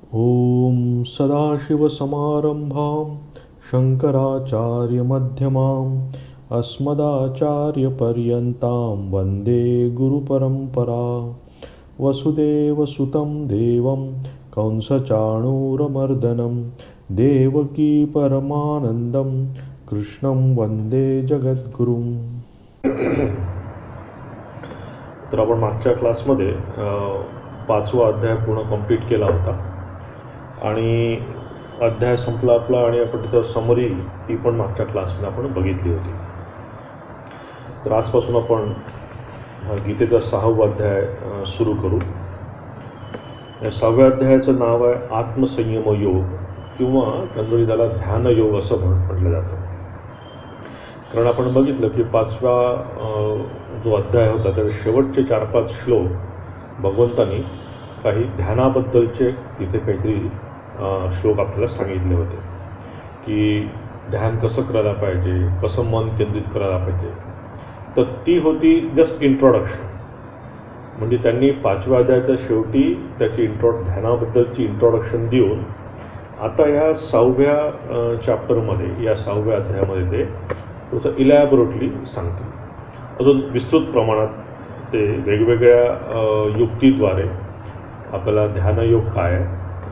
ॐ सदाशिवसमारम्भां शङ्कराचार्यमध्यमाम् अस्मदाचार्यपर्यन्तां वन्दे गुरुपरम्परा। वसुदेवसुतं देवं कंसचाणूरमर्दनं देवकी परमानन्दं कृष्णं वन्दे जगद्गुरुम्। तर आपण मागच्या क्लासमध्ये 5वा अध्याय पूर्ण कंप्लीट केला होता आणि अध्याय संपला आपला आणि आपण तिथं समरी ती पण मागच्या क्लासमध्ये आपण बघितली होती. तर आजपासून आपण गीतेचा 6वा अध्याय सुरू करू. या 6व्या अध्यायाचं नाव आहे आत्मसंयम योग किंवा जनरली त्याला ध्यान योग असं म्हटलं जातं. कारण आपण बघितलं की 5वा जो अध्याय होता त्याचे शेवटचे 4-5 श्लोक भगवंतांनी काही ध्यानाबद्दलचे तिथे काहीतरी श्लोक आपल्याला सांगितले होते की ध्यान कसं करायला पाहिजे, कसं मन केंद्रित करायला पाहिजे. तर ती होती जस्ट इंट्रोडक्शन. म्हणजे त्यांनी 5व्या अध्यायाच्या शेवटी त्याची ध्यानाबद्दलची इंट्रोडक्शन देऊन आता या 6व्या चॅप्टरमध्ये, या 6व्या अध्यायामध्ये ते थोडंसं इलॅबोरेटली सांगतील. अजून विस्तृत प्रमाणात ते वेगवेगळ्या युक्तीद्वारे आपल्याला ध्यानयोग काय आहे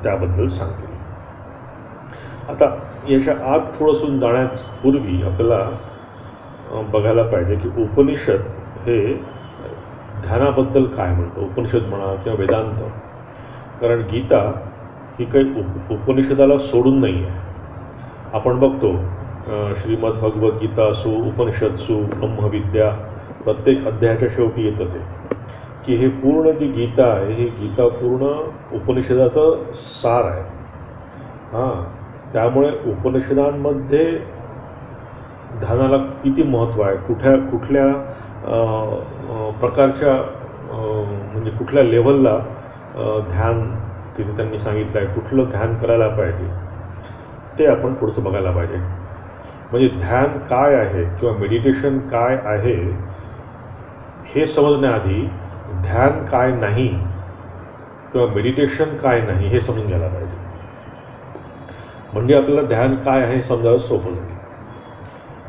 त्याबद्दल सांगतील. आता याच्या आत थोडंसं जाण्यापूर्वी आपल्याला बघायला पाहिजे की उपनिषद हे ध्यानाबद्दल काय म्हणतं. उपनिषद म्हणा किंवा वेदांत, कारण गीता ही काही उपनिषदाला सोडून नाही आहे. आपण बघतो श्रीमद भगवद्गीता असो, उपनिषद असो, ब्रह्मविद्या, प्रत्येक अध्यायाच्या शेवटी येतं ते की हे पूर्ण जी गीता आहे ही गीता पूर्ण उपनिषदाचं सार आहे. त्यामुळे उपनिषदांमध्ये ध्यानाला किती महत्त्व आहे, कुठल्या प्रकारच्या म्हणजे कुठल्या लेवलला ध्यान तिथे त्यांनी सांगितलं आहे, कुठलं ध्यान करायला पाहिजे ते आपण थोडंसं बघायला पाहिजे. म्हणजे ध्यान काय आहे किंवा मेडिटेशन काय आहे हे समजण्याआधी ध्यान काय नाही किंवा मेडिटेशन काय नाही हे समजून घ्यायला पाहिजे. म्हणजे आपल्याला ध्यान काय आहे हे समजायला सोपं जाईल.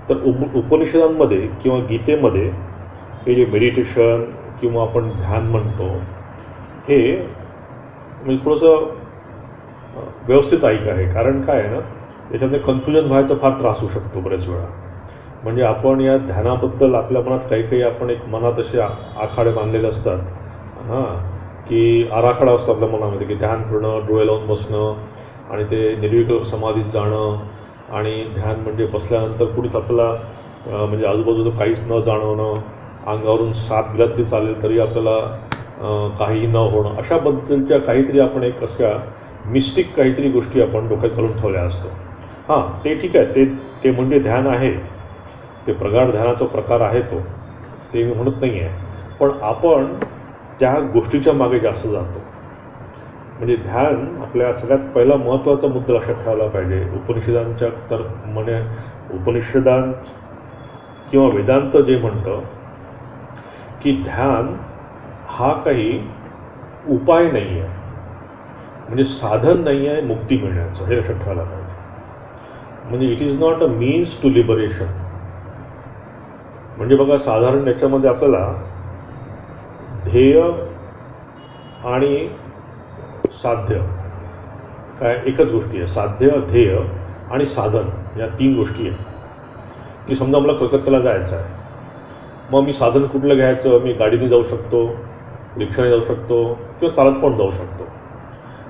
तर उपनिषदांमध्ये किंवा गीतेमध्ये हे जे मेडिटेशन किंवा आपण ध्यान म्हणतो हे म्हणजे थोडंसं व्यवस्थित ऐक आहे. कारण काय आहे ना, याच्यामध्ये कन्फ्युजन व्हायचा फार त्रास होऊ शकतो बऱ्याच वेळा. म्हणजे आपण या ध्यानाबद्दल आपल्या मनात काही आपण एक मनात असे आखाडे बांधलेले असतात की आराखडा असतो आपल्या मनामध्ये की ध्यान करणं, डोळे लावून बसणं आणि ते निर्विकल्प समाधीत जाणं आणि ध्यान म्हणजे बसल्यानंतर कुठेच आपल्याला म्हणजे आजूबाजूचं काहीच न जाणवणं, अंगावरून साप गेला तरी चालेल तरी आपल्याला काहीही न होणं, अशाबद्दलच्या काहीतरी आपण एक अशा मिस्टिक काहीतरी गोष्टी आपण डोक्यात घालून ठेवल्या असतो. ते ठीक आहे, ते म्हणजे ध्यान आहे, ते प्रगाढ ध्यानाचा प्रकार आहे तो, ते मी म्हणत नाही आहे. पण आपण त्या गोष्टीच्या मागे जास्त जातो. म्हणजे ध्यान आपल्या सगळ्यात पहिला महत्त्वाचा मुद्दा लक्षात ठेवायला पाहिजे. उपनिषदांच्या तर उपनिषदां किंवा वेदांत जे म्हणतं की ध्यान हा काही उपाय नाही आहे, म्हणजे साधन नाही आहे मुक्ती मिळण्याचं, हे लक्षात ठेवायला पाहिजे. म्हणजे it is not a means to liberation. म्हणजे बघा, साधारण याच्यामध्ये आपल्याला ध्येय आणि साध्य काय एकच गोष्टी आहे. साध्य, ध्येय आणि साधन या 3 गोष्टी आहेत. की समजा मला कलकत्त्याला जायचं आहे, मग मी साधन कुठलं घ्यायचं? मी गाडीने जाऊ शकतो, रिक्षाने जाऊ शकतो किंवा चालत पण जाऊ शकतो.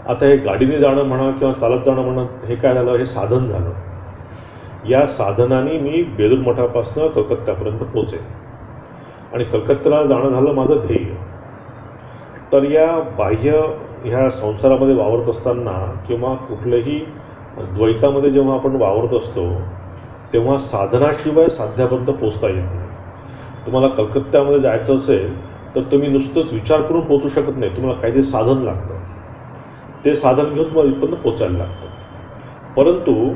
आता हे गाडीने जाणं म्हणा किंवा चालत जाणं म्हणा हे काय झालं, हे साधन झालं. या साधनाने मी बेलूर मठापासून कलकत्त्यापर्यंत पोचेन आणि कलकत्त्याला जाणं झालं माझं ध्येय. तर या बाह्य ह्या संसारामध्ये वावरत असताना किंवा कुठल्याही द्वैतामध्ये जेव्हा आपण वावरत असतो तेव्हा साधनाशिवाय साध्यापर्यंत पोचता येत नाही. तुम्हाला कलकत्त्यामध्ये जायचं असेल तर तुम्ही नुसतंच विचार करून पोचू शकत नाही, तुम्हाला काहीतरी साधन लागतं. ते साधन घेऊन तुम्हाला इथपर्यंत पोचायला लागतं. परंतु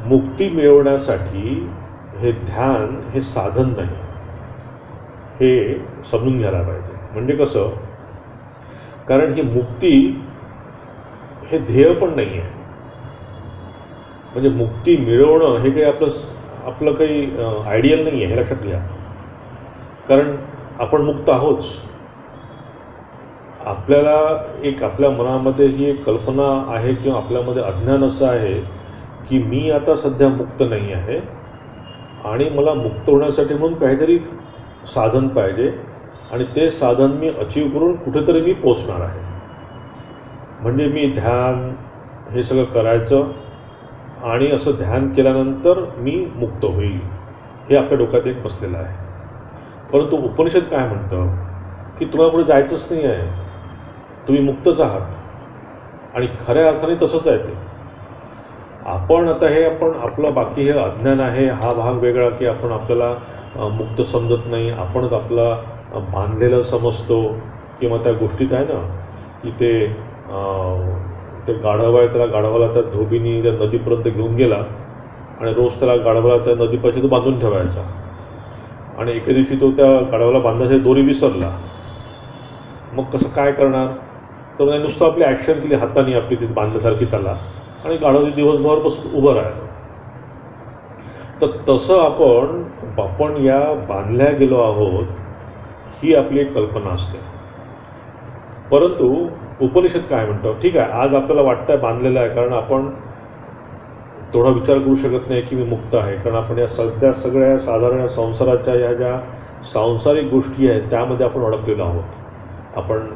मुक्ती मिळवण्यासाठी हे ध्यान हे साधन नाही, हे समजून घ्यायला पाहिजे. म्हणजे कसं, कारण ही मुक्ती हे ध्येय पण नाही आहे. म्हणजे मुक्ती मिळवणं हे काही आपलं काही आयडियल नाही आहे, हे लक्षात घ्या. कारण आपण मुक्त आहोत. आपल्याला आपल्या मनामध्ये ही एक कल्पना आहे किंवा आपल्यामध्ये अज्ञान असं आहे की मी आता सध्या मुक्त नाही आहे आणि मला मुक्त होण्यासाठी म्हणून काहीतरी साधन पाहिजे आणि ते साधन मी अचीव करून कुठेतरी मी पोचणार आहे. म्हणजे मी ध्यान हे सगळं करायचं आणि असं ध्यान केल्यानंतर मी मुक्त होईल, हे आपल्या डोक्यात एक बसलेलं आहे. परंतु उपनिषद काय म्हणतं की तुम्हाला पुढे जायचंच नाही आहे, तुम्ही मुक्तच आहात. आणि खऱ्या अर्थाने तसंच आहे ते. आपण आता आपण आपलं बाकी हे अज्ञान आहे, हा भाग वेगळा की आपण आपल्याला मुक्त समजत नाही, आपणच आपला बांधलेलं समजतो. किंवा त्या गोष्टीत आहे ना की ते गाढव आहे, त्याला गाढवाला त्या धोबीनी त्या नदीपर्यंत घेऊन गेला आणि रोज त्याला गाढवाला त्या नदीपाशी तो बांधून ठेवायचा. आणि एके दिवशी तो त्या गाढवाला बांधण्यासाठी दोरी विसरला. मग कसं काय करणार, तर त्याने नुसतं आपली ॲक्शन केली हाताने आपली तिथे बांधल्यासारखी त्याला, आणि गाढव दिवसभर बसून उभं राहिलं. तर तसं आपण या बांधल्या गेलो आहोत, ही आपली एक कल्पना असते. परंतु उपनिषद काय म्हणतं, ठीक आहे आज आपल्याला वाटतं आहे बांधलेलं आहे, कारण आपण थोडा विचार करू शकत नाही की मी मुक्त आहे, कारण आपण या सगळ्या साधारण संसाराच्या ह्या ज्या सांसारिक गोष्टी आहेत त्यामध्ये आपण अडकलेलो आहोत. आपण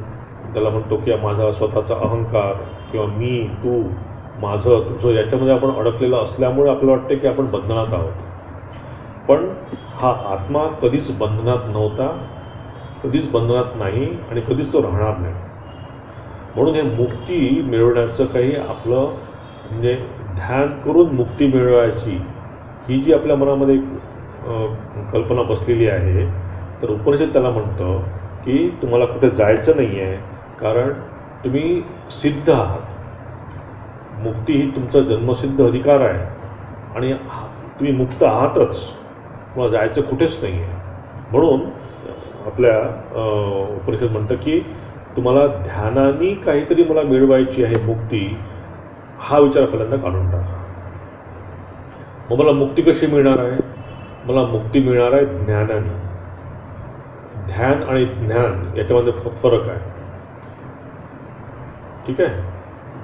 त्याला म्हणतो की माझा स्वतःचा अहंकार किंवा मी, तू, माझं, तुझं, याच्यामध्ये आपण अडकलेलं असल्यामुळे आपल्याला वाटते की आपण बंधनात आहोत. पण हा आत्मा कधीच बंधनात नव्हता, कधीच बंधनात नाही आणि कधीच तो राहणार नाही. म्हणून हे मुक्ती मिळवण्याचं काही आपलं म्हणजे ध्यान करून मुक्ती मिळवायची ही जी आपल्या मनामध्ये कल्पना बसलेली आहे, तर उपनिषद त्याला म्हणतं की तुम्हाला कुठे जायचं नाही आहे, कारण तुम्ही सिद्ध आहात. मुक्ती ही तुमचा जन्मसिद्ध अधिकार आहे आणि तुम्ही मुक्त आहातच, तुम्हाला जायचं कुठेच नाही आहे. म्हणून आपल्या उपनिषद म्हणतं की तुम्हाला ध्यानाने काहीतरी मला मिळवायची आहे मुक्ती, हा विचार पहिल्यांदा काढून टाका. मग मला मुक्ती कशी मिळणार आहे, मला मुक्ती मिळणार आहे ज्ञानाने. ध्यान आणि ज्ञान याच्यामध्ये फरक आहे, ठीक आहे.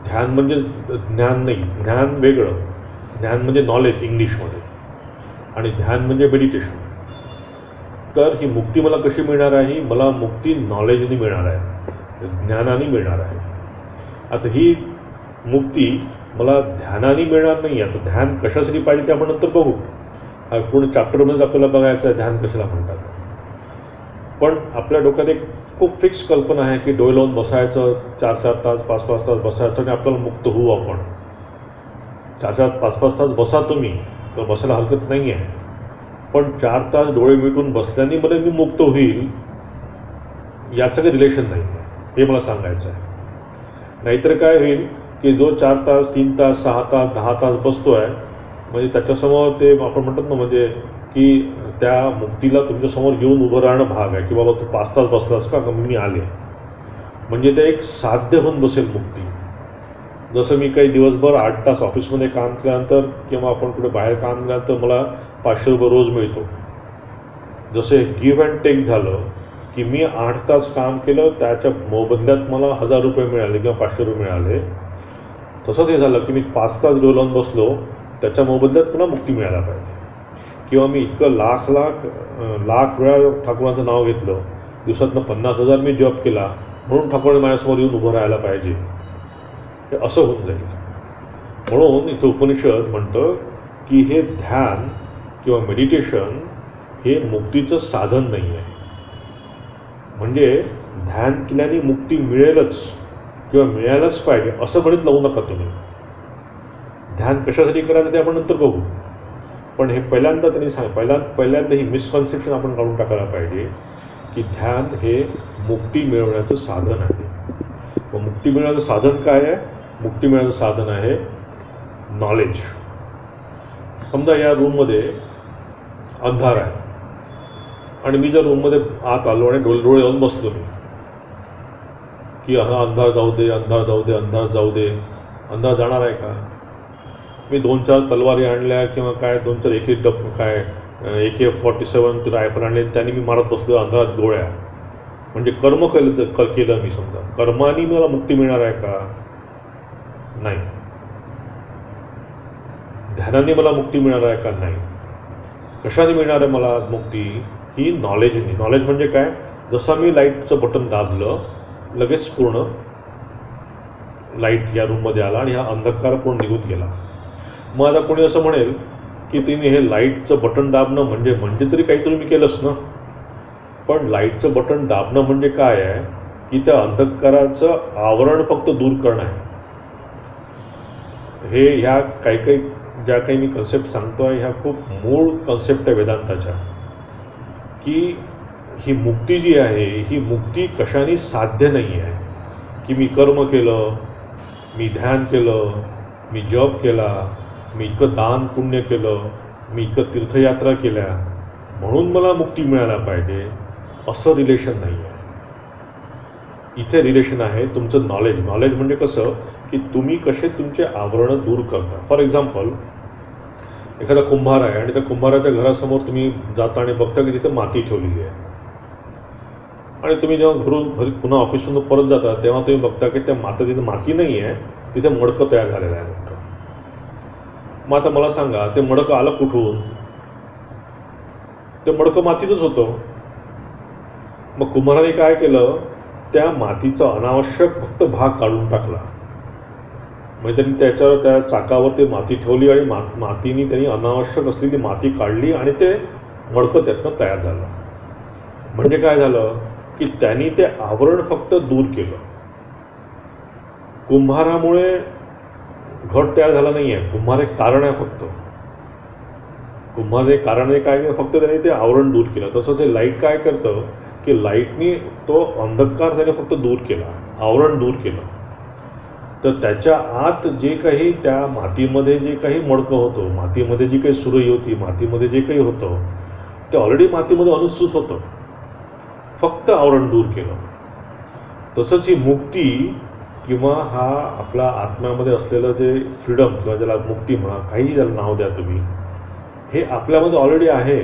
ध्यान म्हणजे ज्ञान नाही, ज्ञान वेगळं. ज्ञान म्हणजे नॉलेज इंग्लिशमध्ये, आणि ध्यान म्हणजे मेडिटेशन. तर ही मुक्ती मला कशी मिळणार आहे, मला मुक्ती नॉलेजने मिळणार आहे, ज्ञानाने मिळणार आहे. आता ही मुक्ती मला ध्यानाने मिळणार नाही. आता ध्यान कशासाठी पाहिजे ते आपण नंतर बघू, पूर्ण चॅप्टरमध्येच आपल्याला बघायचं आहे ध्यान कशाला म्हणतात. पण आपल्या डोक्यात एक खूप फिक्स कल्पना आहे की डोळे लावून बसायचं, 4-4 तास 5-5 तास बसायचं आणि आपल्याला मुक्त होऊ आपण. 4-4 5-5 तास बसा तुम्ही, तर बसायला हरकत नाही आहे. पण 4 तास डोळे मिटून बसल्याने मला मी मुक्त होईल याचं काही रिलेशन नाही आहे, हे मला सांगायचं आहे. नाहीतर काय होईल की जो 4 तास 3 तास 6 तास 10 तास बसतो आहे, म्हणजे त्याच्यासमोर ते आपण म्हणतात ना, म्हणजे की त्या मुक्तीला तुमच्यासमोर येऊन उभं राहणं भाग आहे की बाबा तू 5 तास बसलास का, मी आले. म्हणजे ते एक साध्य होऊन बसेल मुक्ती. जसं मी काही दिवसभर 8 तास ऑफिसमध्ये काम केल्यानंतर किंवा आपण कुठे बाहेर काम केल्यानंतर मला 500 रुपये रोज मिळतो. जसे गिव्ह अँड टेक झालं की मी 8 तास काम केलं, त्याच्या मोबदल्यात मला 1000 रुपये मिळाले किंवा 500 रुपये मिळाले. तसंच हे झालं की मी 5 तास डोळे लावून बसलो, त्याच्या मोबदल्यात पुन्हा मुक्ती मिळायला पाहिजे. किंवा मी इतकं लाख वेळा ठाकूरांचं नाव घेतलं, दिवसातनं 50,000 मी जॉब केला, म्हणून ठाकूरांनी माझ्यासमोर येऊन उभं राहायला पाहिजे, हे असं होऊन जाईल. म्हणून इथं उपनिषद म्हणतं की हे ध्यान किंवा मेडिटेशन हे मुक्तीचं साधन नाही आहे. म्हणजे ध्यान केल्याने मुक्ती मिळेलच किंवा मिळायलाच पाहिजे असं म्हणत लावू नका तुम्ही. ध्यान कशासाठी करायचं ते आपण नंतर बघू. पण हे पहिल्यांदा त्यांनी पहिल्यांदा ही मिसकन्सेप्शन आपण काढून टाकायला पाहिजे की ध्यान हे मुक्ती मिळवण्याचं साधन आहे. व मुक्ती मिळवण्याचं साधन काय आहे, मुक्ती मिळवण्याचं साधन आहे नॉलेज. समजा या रूममध्ये अंधार आहे आणि मी जर रूममध्ये आत आलो आणि डोळे लावून बसलो मी की हा अंधार जाऊ दे, अंधार जाऊ दे, अंधार जाऊ दे, अंधार जाणार आहे का? मी 2-4 तलवारी आणल्या किंवा काय 2-4 एक काय AK-47 रायफल आणले, त्यांनी मी मारत बसलो अंधारात गोळ्या, म्हणजे कर्म केलं मी. समजा कर्माने मला मुक्ती मिळणार आहे का? नाही. ध्यानाने मला मुक्ती मिळणार आहे का? नाही. कशाने मिळणार आहे मला मुक्ती? ही नॉलेजने. नॉलेज म्हणजे काय? जसं मी लाईटचं बटन दाबलं, लगेच पूर्ण लाईट या रूममध्ये आला आणि हा अंधकार पूर्ण निघून गेला. मग आता कोणी असं म्हणेल की तुम्ही हे लाईटचं बटन दाबणं म्हणजे तरी काहीतरी मी केलंच ना. पण लाईटचं बटन दाबणं म्हणजे काय आहे की त्या अंधकाराचं आवरण फक्त दूर करणं आहे. हे ह्या काही ज्या काही मी कन्सेप्ट सांगतो आहे, ह्या खूप मूळ कन्सेप्ट आहे वेदांताच्या, की ही मुक्ती जी आहे ही मुक्ती कशाने साध्य नाही आहे. की मी कर्म केलं, मी ध्यान केलं, मी जप केला, मी इतकं दान पुण्य केलं, मी इतकं तीर्थयात्रा केल्या म्हणून मला मुक्ती मिळायला पाहिजे, असं रिलेशन नाही आहे. इथे रिलेशन आहे तुमचं नॉलेज. नॉलेज म्हणजे कसं की तुम्ही कसे तुमचे आवरणं दूर करता. फॉर एक्झाम्पल, एखादा कुंभार आहे आणि त्या कुंभाराच्या घरासमोर तुम्ही जाता आणि बघता की तिथे माती ठेवलेली आहे, आणि तुम्ही जेव्हा घरी पुन्हा ऑफिसमधून परत जाता तेव्हा तुम्ही बघता की त्या तिथे माती नाही आहे, तिथे मडकं तयार झालेलं आहे मोठं. मग आता मला सांगा, ते मडकं आलं कुठून? ते मडकं मातीतच होतं. मग कुंभाराने काय केलं? त्या मातीचा अनावश्यक फक्त भाग काढून टाकला. म्हणजे त्यांनी त्याच्यावर त्या चाकावर ते माती ठेवली आणि मातीने त्यांनी अनावश्यक असलेली माती काढली आणि ते मडकं त्यातनं तयार झालं. म्हणजे काय झालं की त्यांनी ते आवरण फक्त दूर केलं. कुंभारामुळे घट तयार झाला नाही आहे. कुंभार एक कारण आहे फक्त. कुंभार एक कारण आहे काय? फक्त त्यांनी ते आवरण दूर केलं. तसंच हे लाईट काय करतं की लाईटनी तो अंधकार त्याने फक्त दूर केला, आवरण दूर केलं. तर त्याच्या आत जे काही त्या मातीमध्ये जे काही मडकं होतं, मातीमध्ये जी काही सुरई होती, मातीमध्ये जे काही होतं, ते ऑलरेडी मातीमध्ये अनुसूत होतं, फक्त आवरण दूर केलं. तसंच ही मुक्ती किंवा हा आपला आत्म्यामध्ये असलेलं जे फ्रीडम किंवा ज्याला मुक्ती म्हणा, काहीही त्याला नाव द्या तुम्ही, हे आपल्यामध्ये ऑलरेडी आहे,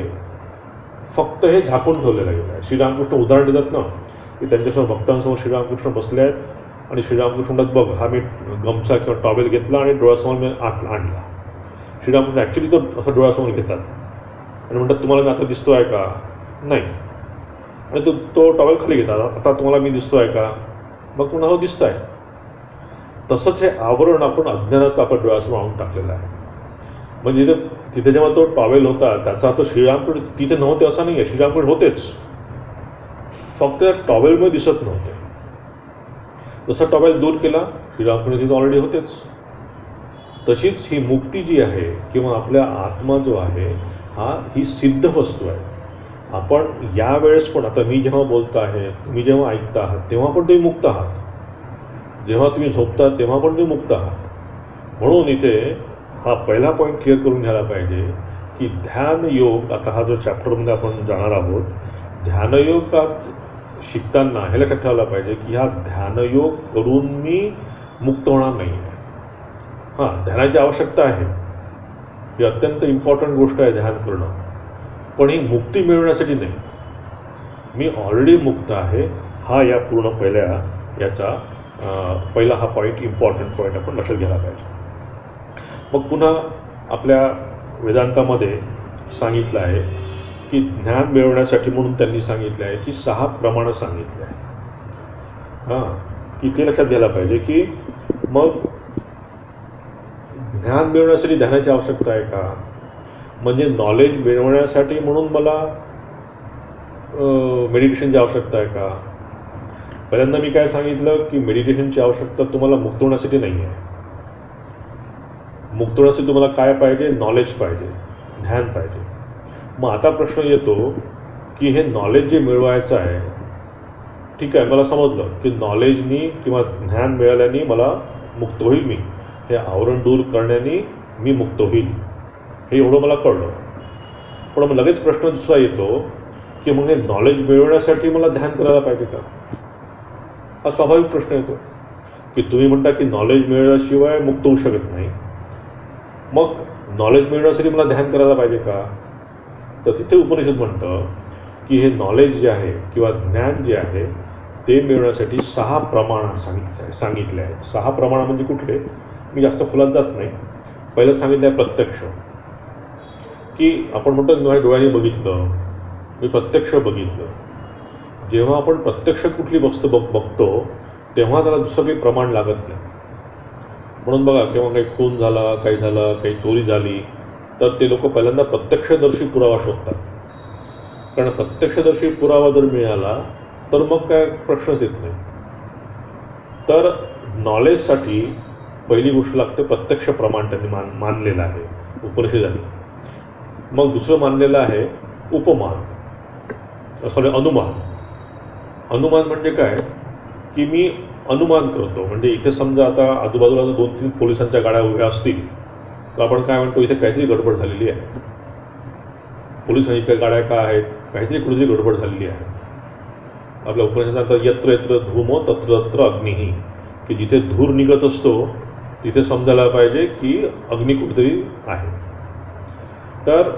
फक्त हे झाकून ठेवलेलं आहे. श्रीरामकृष्ण उदाहरण देतात ना की त्यांच्यासमोर भक्तांसमोर श्रीरामकृष्ण बसले आहेत आणि श्रीरामकृष्ण म्हणतात, बघ हा मी गमछा किंवा टॉवेल घेतला आणि डोळ्यासमोर मी आणला. श्रीरामकृष्ण ॲक्च्युली तो असं डोळ्यासमोर घेतात आणि म्हणतात, तुम्हाला मी आता दिसतो आहे का? नाही. आणि तो टॉवेल खाली घेतात, आता तुम्हाला मी दिसतो आहे का? मग तुम्हाला हो दिसत आहे. तसंच हे आवरण आपण अज्ञानाचं आपण डोळ्यासमोर आणून टाकलेलं आहे. म्हणजे तिथे जेव्हा तो टॉवेल होता त्याचा अर्थ श्रीरामकृष्ण तिथे नव्हते असं नाही आहे. श्रीरामकृष्ण होतेच, फक्त टॉवेलमध्ये दिसत नव्हते. जसा टॉवेल दूर केला, श्रीरामकृष्ण तिथे ऑलरेडी होतेच. तशीच ही मुक्ती जी आहे किंवा आपल्या आत्मा जो आहे ही सिद्ध वस्तू आहे. आपण यावेळेस पण, आता मी जेव्हा बोलतो आहे, तुम्ही जेव्हा ऐकता आहात तेव्हा पण तुम्ही मुक्त आहात. जेव्हा तुम्ही झोपता तेव्हा पण तुम्ही मुक्त आहात. म्हणून इथे हा पहिला पॉईंट क्लिअर करून घ्यायला पाहिजे की ध्यान योग, आता हा जो चॅप्टरमध्ये आपण जाणार आहोत, ध्यानयोग शिकताना हे लक्षात ठेवायला पाहिजे की हा ध्यानयोग करून मी मुक्त होणार नाही आहे. हां, ध्यानाची आवश्यकता आहे, ही अत्यंत इम्पॉर्टंट गोष्ट आहे ध्यान करणं, पण ही मुक्ती मिळवण्यासाठी नाही. मी ऑलरेडी मुक्त आहे, हा या पूर्ण पहिला हा पॉईंट, इम्पॉर्टंट पॉईंट आपण लक्षात घ्यायला पाहिजे. मग पुन्हा आपल्या वेदांतामध्ये सांगितलं आहे की ज्ञान मिळवण्यासाठी म्हणून त्यांनी सांगितलं आहे की 6 प्रमाणं सांगितले आहे. की ते लक्षात घ्यायला पाहिजे की मग ज्ञान मिळवण्यासाठी ध्यानाची आवश्यकता आहे का? म्हणजे नॉलेज मिळवण्यासाठी म्हणून मला मेडिटेशनची आवश्यकता आहे का? पहिल्यांदा मी काय सांगितलं की मेडिटेशनची आवश्यकता तुम्हाला मुक्त होण्यासाठी नाही आहे. मुक्त होण्यासाठी तुम्हाला काय पाहिजे? नॉलेज पाहिजे, ध्यान पाहिजे. मग आता प्रश्न येतो की हे नॉलेज जे मिळवायचं आहे, ठीक आहे, मला समजलं की नॉलेजनी किंवा ज्ञान मिळाल्याने मला मुक्त होईल, मी हे आवरण दूर करण्याने मी मुक्त होईल, हे एवढं मला कळलं. पण मग लगेच प्रश्न दुसरा येतो की मग हे नॉलेज मिळवण्यासाठी मला ध्यान करायला पाहिजे का? हा स्वाभाविक प्रश्न येतो. की तुम्ही म्हणता की नॉलेज मिळाल्याशिवाय मुक्त होऊ शकत नाही, मग नॉलेज मिळण्यासाठी मला ध्यान करायला पाहिजे का? तर तिथे उपनिषद म्हणतं की हे नॉलेज जे आहे किंवा ज्ञान जे आहे ते मिळवण्यासाठी 6 प्रमाण सांगितले आहेत. 6 प्रमाण म्हणजे कुठले? मी जास्त खोलात जात नाही. पहिलं सांगितलं आहे प्रत्यक्ष, की आपण म्हणतो माझ्या डोळ्यांनी बघितलं, मी प्रत्यक्ष बघितलं. जेव्हा आपण प्रत्यक्ष कुठली वस्तू बघतो तेव्हा त्याला दुसरं काही प्रमाण लागत नाही. म्हणून बघा, केव्हा काही खून झाला, काही झालं, काही चोरी झाली, तर ते लोक पहिल्यांदा प्रत्यक्षदर्शी पुरावा शोधतात. कारण प्रत्यक्षदर्शी पुरावा जर मिळाला तर मग काय प्रश्नच येत नाही. तर नॉलेजसाठी पहिली गोष्ट लागते प्रत्यक्ष प्रमाण त्यांनी मानलेलं आहे उपनिषदांनी. मग दुसरं मानलेलं आहे उपमान, सॉरी अनुमान. अनुमान म्हणजे काय की मी अनुमान करतो. म्हणजे इथे समजा आता आजूबाजूला 2-3 पोलिसांच्या गाड्या उभ्या असतील तर आपण काय म्हणतो, इथे काहीतरी गडबड झालेली आहे. पोलिसांच्या गाड्या का आहेत? काहीतरी कुठेतरी गडबड झालेली आहे. आपल्या उपनिषदात यत्र यत्र धूमो तत्र तत्र अग्निही, की जिथे धूर निघत असतो तिथे समजायला पाहिजे की अग्नी कुठेतरी आहे. तर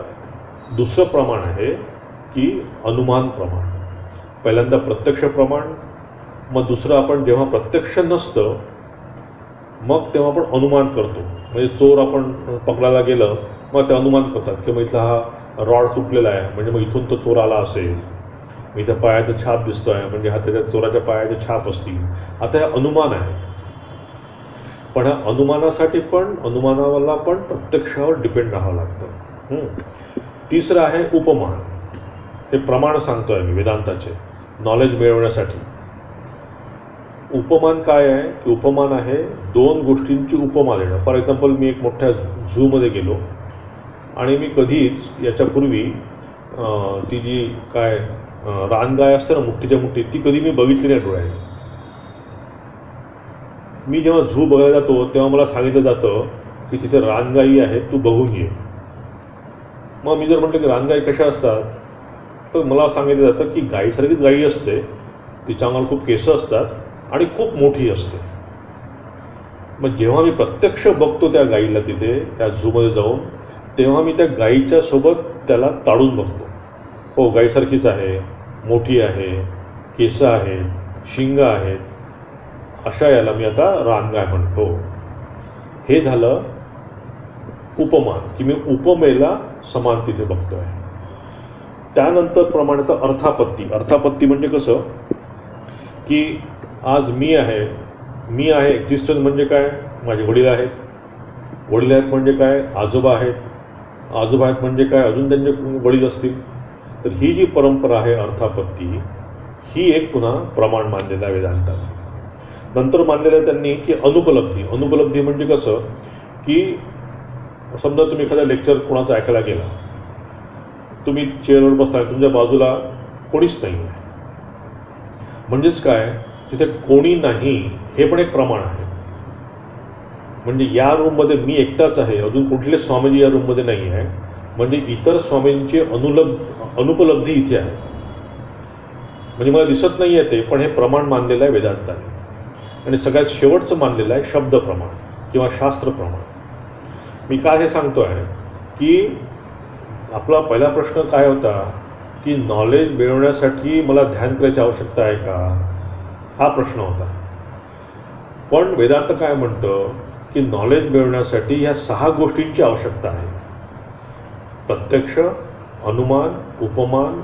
दुसरं प्रमाण आहे की अनुमान प्रमाण. पहिल्यांदा प्रत्यक्ष प्रमाण, मग दुसरं आपण जेव्हा प्रत्यक्ष नसतं मग तेव्हा आपण अनुमान करतो. म्हणजे चोर आपण पकडायला गेलं मग ते अनुमान करतात की मग इथला हा रॉड तुटलेला आहे म्हणजे मग इथून तो चोर आला असेल, मग इथं पायाचा छाप दिसतो आहे म्हणजे हा त्याच्या चोराच्या पायाचे छाप असतील. आता हे अनुमान आहे, पण ह्या अनुमानाला पण प्रत्यक्षावर डिपेंड राहावं लागतं. तिसरं आहे उपमान. हे प्रमाण सांगतो आहे मी वेदांताचे नॉलेज मिळवण्यासाठी. उपमान काय आहे की उपमान आहे 2 गोष्टींची उपमा देणं. फॉर एक्झाम्पल, मी एक मोठ्या झूमध्ये गेलो आणि मी कधीच याच्यापूर्वी ती जी काय रानगाय असते ना मुठ्ठीच्या मुठ्ठी, ती कधी मी बघितली नाही डोळ्याने. मी जेव्हा झू बघायला जातो तेव्हा मला सांगितलं जातं की तिथे रानगायी आहेत, तू बघून ये. मग मी जर म्हटलं की रानगाई कशा असतात, तर मला सांगितलं जातं की गायीसारखीच गायी असते, तिच्या अंगावर खूप केसं असतात आणि खूप मोठी असते. मग जेव्हा मी प्रत्यक्ष बघतो त्या गायीला तिथे त्या झूमध्ये जाऊन, तेव्हा मी त्या गायीच्या सोबत त्याला ताडून बघतो. हो, गायीसारखीच आहे, मोठी आहे, केसं आहेत, शिंग आहेत, अशा याला मी आता रानगाय म्हणतो. हे झालं उपमान, की मी उपमेला समान तिथे बघतो आहे. त्यानंतर प्रमाणात अर्थापत्ती. अर्थापत्ती म्हणजे कसं की आज मी आहे एक्झिस्टन्स म्हणजे काय, माझे वडील आहेत म्हणजे काय, आजोबा आहेत म्हणजे काय, अजून त्यांचे वडील असतील. तर ही जी परंपरा आहे अर्थापत्ती, ही एक पुन्हा प्रमाण मानलेलं आहे वेदांताने. नंतर मानलेलं आहे त्यांनी की अनुपलब्धी म्हणजे कसं की समजा तुम्ही एखादा लेक्चर कोणाचं ऐकायला गेला, तुम्ही चेअरवर बसला, तुमच्या बाजूला कोणीच नाही आहे, म्हणजेच काय, तिथे कोणी नाही हे पण एक प्रमाण आहे. म्हणजे या रूममध्ये मी एकटाच आहे, अजून कुठले स्वामीजी या रूममध्ये नाही आहे, म्हणजे इतर स्वामींची अनुपलब्धी इथे आहे. म्हणजे मला दिसत नाही आहे ते, पण हे प्रमाण मानलेलं आहे वेदांताने. आणि सगळ्यात शेवटचं मानलेलं आहे शब्द प्रमाण किंवा शास्त्र प्रमाण. मी काय हे सांगतो आहे की आपला पहिला प्रश्न काय होता की नॉलेज मिळवण्यासाठी मला ध्यान करायची आवश्यकता आहे का, हा प्रश्न होता. पण वेदांत काय म्हणतं की नॉलेज मिळवण्यासाठी ह्या 6 गोष्टींची आवश्यकता आहे: प्रत्यक्ष, अनुमान, उपमान,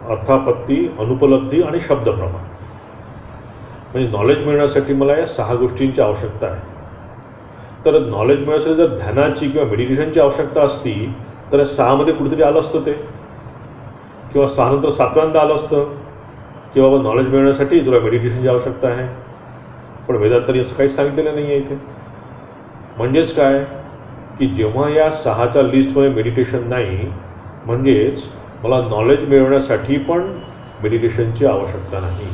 अर्थापत्ती, अनुपलब्धी आणि शब्द प्रमाण. म्हणजे नॉलेज मिळवण्यासाठी मला या 6 गोष्टींची आवश्यकता आहे. तर नॉलेज मिळवण्यासाठी जर ध्यानाची किंवा मेडिटेशनची आवश्यकता असती तर या 6मध्ये कुठेतरी आलं असतं ते, किंवा 6 नंतर 7व्यांदा आलं असतं की बाबा नॉलेज मिळवण्यासाठी तुला मेडिटेशनची आवश्यकता आहे. पण वेदांतांनी असं काहीच सांगितलेलं नाही आहे इथे. म्हणजेच काय की जेव्हा या 6च्या लिस्टमध्ये मेडिटेशन नाही, म्हणजेच मला नॉलेज मिळवण्यासाठी पण मेडिटेशनची आवश्यकता नाही.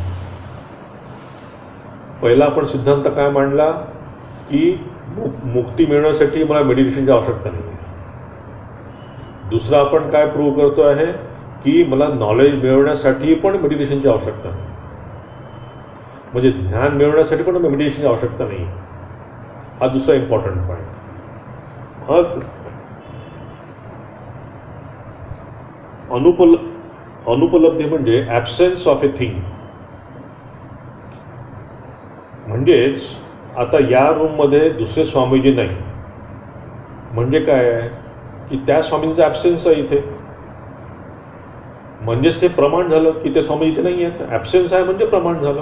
पहिला आपण सिद्धांत काय मांडला की मुक्ती मिळवण्यासाठी मला मेडिटेशनची आवश्यकता नाही. दुसरा आपण काय प्रूव्ह करतो आहे की मला नॉलेज मिळवण्यासाठी पण मेडिटेशनची आवश्यकता नाही. म्हणजे ज्ञान मिळवण्यासाठी पण मेडिटेशनची आवश्यकता नाही. हा दुसरा इम्पॉर्टंट पॉईंट. मग अनुपलब्धी म्हणजे ॲब्सेन्स ऑफ ए थिंग. म्हणजेच आता या रूममध्ये दुसरे स्वामीजी नाही म्हणजे काय की त्या स्वामींचा ॲब्सेन्स आहे इथे. म्हणजेच ते प्रमाण झालं की ते स्वामी इथे नाही आहेत. ॲब्सेन्स आहे म्हणजे प्रमाण झालं.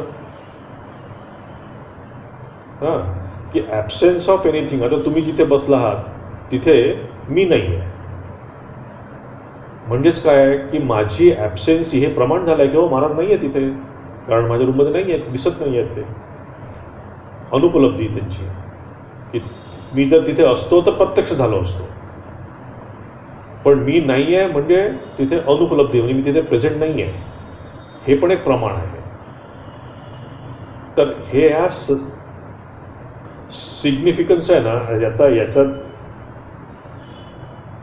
हां, की ॲब्सेन्स ऑफ एनिथिंग. आता तुम्ही जिथे बसला आहात तिथे मी नाही आहे. म्हणजेच काय की माझी ॲब्सेन्सी हे प्रमाण झालं आहे की हो महाराज नाही आहे तिथे, कारण माझ्या रूममध्ये नाही आहेत, दिसत नाही आहेत ते. अनुपलब्धी त्यांची की मी जर तिथे असतो तर प्रत्यक्ष झालो असतो, पण मी नाही आहे म्हणजे तिथे अनुपलब्धी, म्हणजे मी तिथे प्रेझेंट नाही आहे. हे पण एक प्रमाण आहे. तर हे ह्या सिग्निफिकन्स आहे ना. आता याच्यात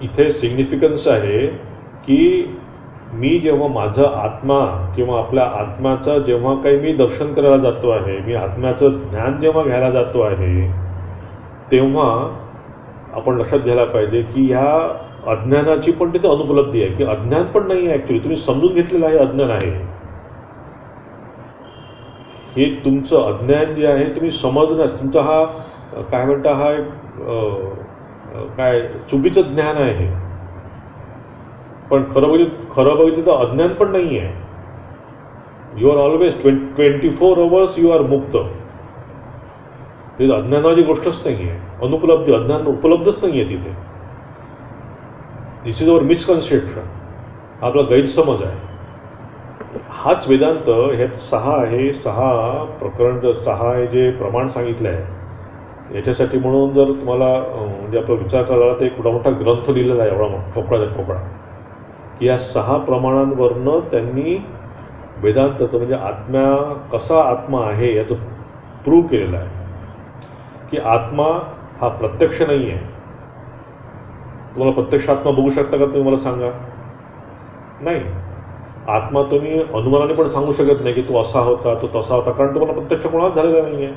इथे सिग्निफिकन्स आहे की मी जेव्हा माझं आत्मा किंवा आपल्या आत्म्याचं जेव्हा काही मी दर्शन करायला जातो आहे, मी आत्म्याचं ज्ञान जेव्हा घ्यायला जातो आहे, तेव्हा आपण लक्षात घ्यायला पाहिजे की ह्या अज्ञानाची पण तिथे अनुपलब्धी आहे, की अज्ञान पण नाही आहे. ॲक्च्युली तुम्ही समजून घेतलेलं आहे अज्ञान आहे. हे तुमचं अज्ञान जे आहे तुम्ही समजण्यास तुमचा हा काय म्हणता हा एक काय चुकीचं ज्ञान आहे हे. पण खरं बघितलं तर अज्ञान पण नाही आहे. You are always 24 hours you are मुक्त. ते अज्ञानाची गोष्टच नाही आहे. अनुपलब्धी, अज्ञान उपलब्धच नाही आहे तिथे. दिस इज अवर मिसकन्सेप्शन. हा आपला गैरसमज आहे. हाच वेदांत हे 6 आहे. 6 प्रकरण 6 जे प्रमाण सांगितलं आहे याच्यासाठी म्हणून जर तुम्हाला म्हणजे आपला विचार करायला तर एक मोठा ग्रंथ लिहिलेला आहे, एवढा ठोकळाचा ठोकळा, की या 6 प्रमाणांवरनं त्यांनी वेदांताचं म्हणजे कसा आत्मा आहे याचं प्रूव्ह केलेलं आहे. की आत्मा हा प्रत्यक्ष नाही आहे. तुम्हाला प्रत्यक्ष आत्मा बघू शकता का तुम्ही मला सांगा? नाही. आत्मा तुम्ही अनुमानाने पण सांगू शकत नाही की तो असा होता, तो तसा होता, कारण तुम्हाला प्रत्यक्ष कोणाच झालेला नाही आहे.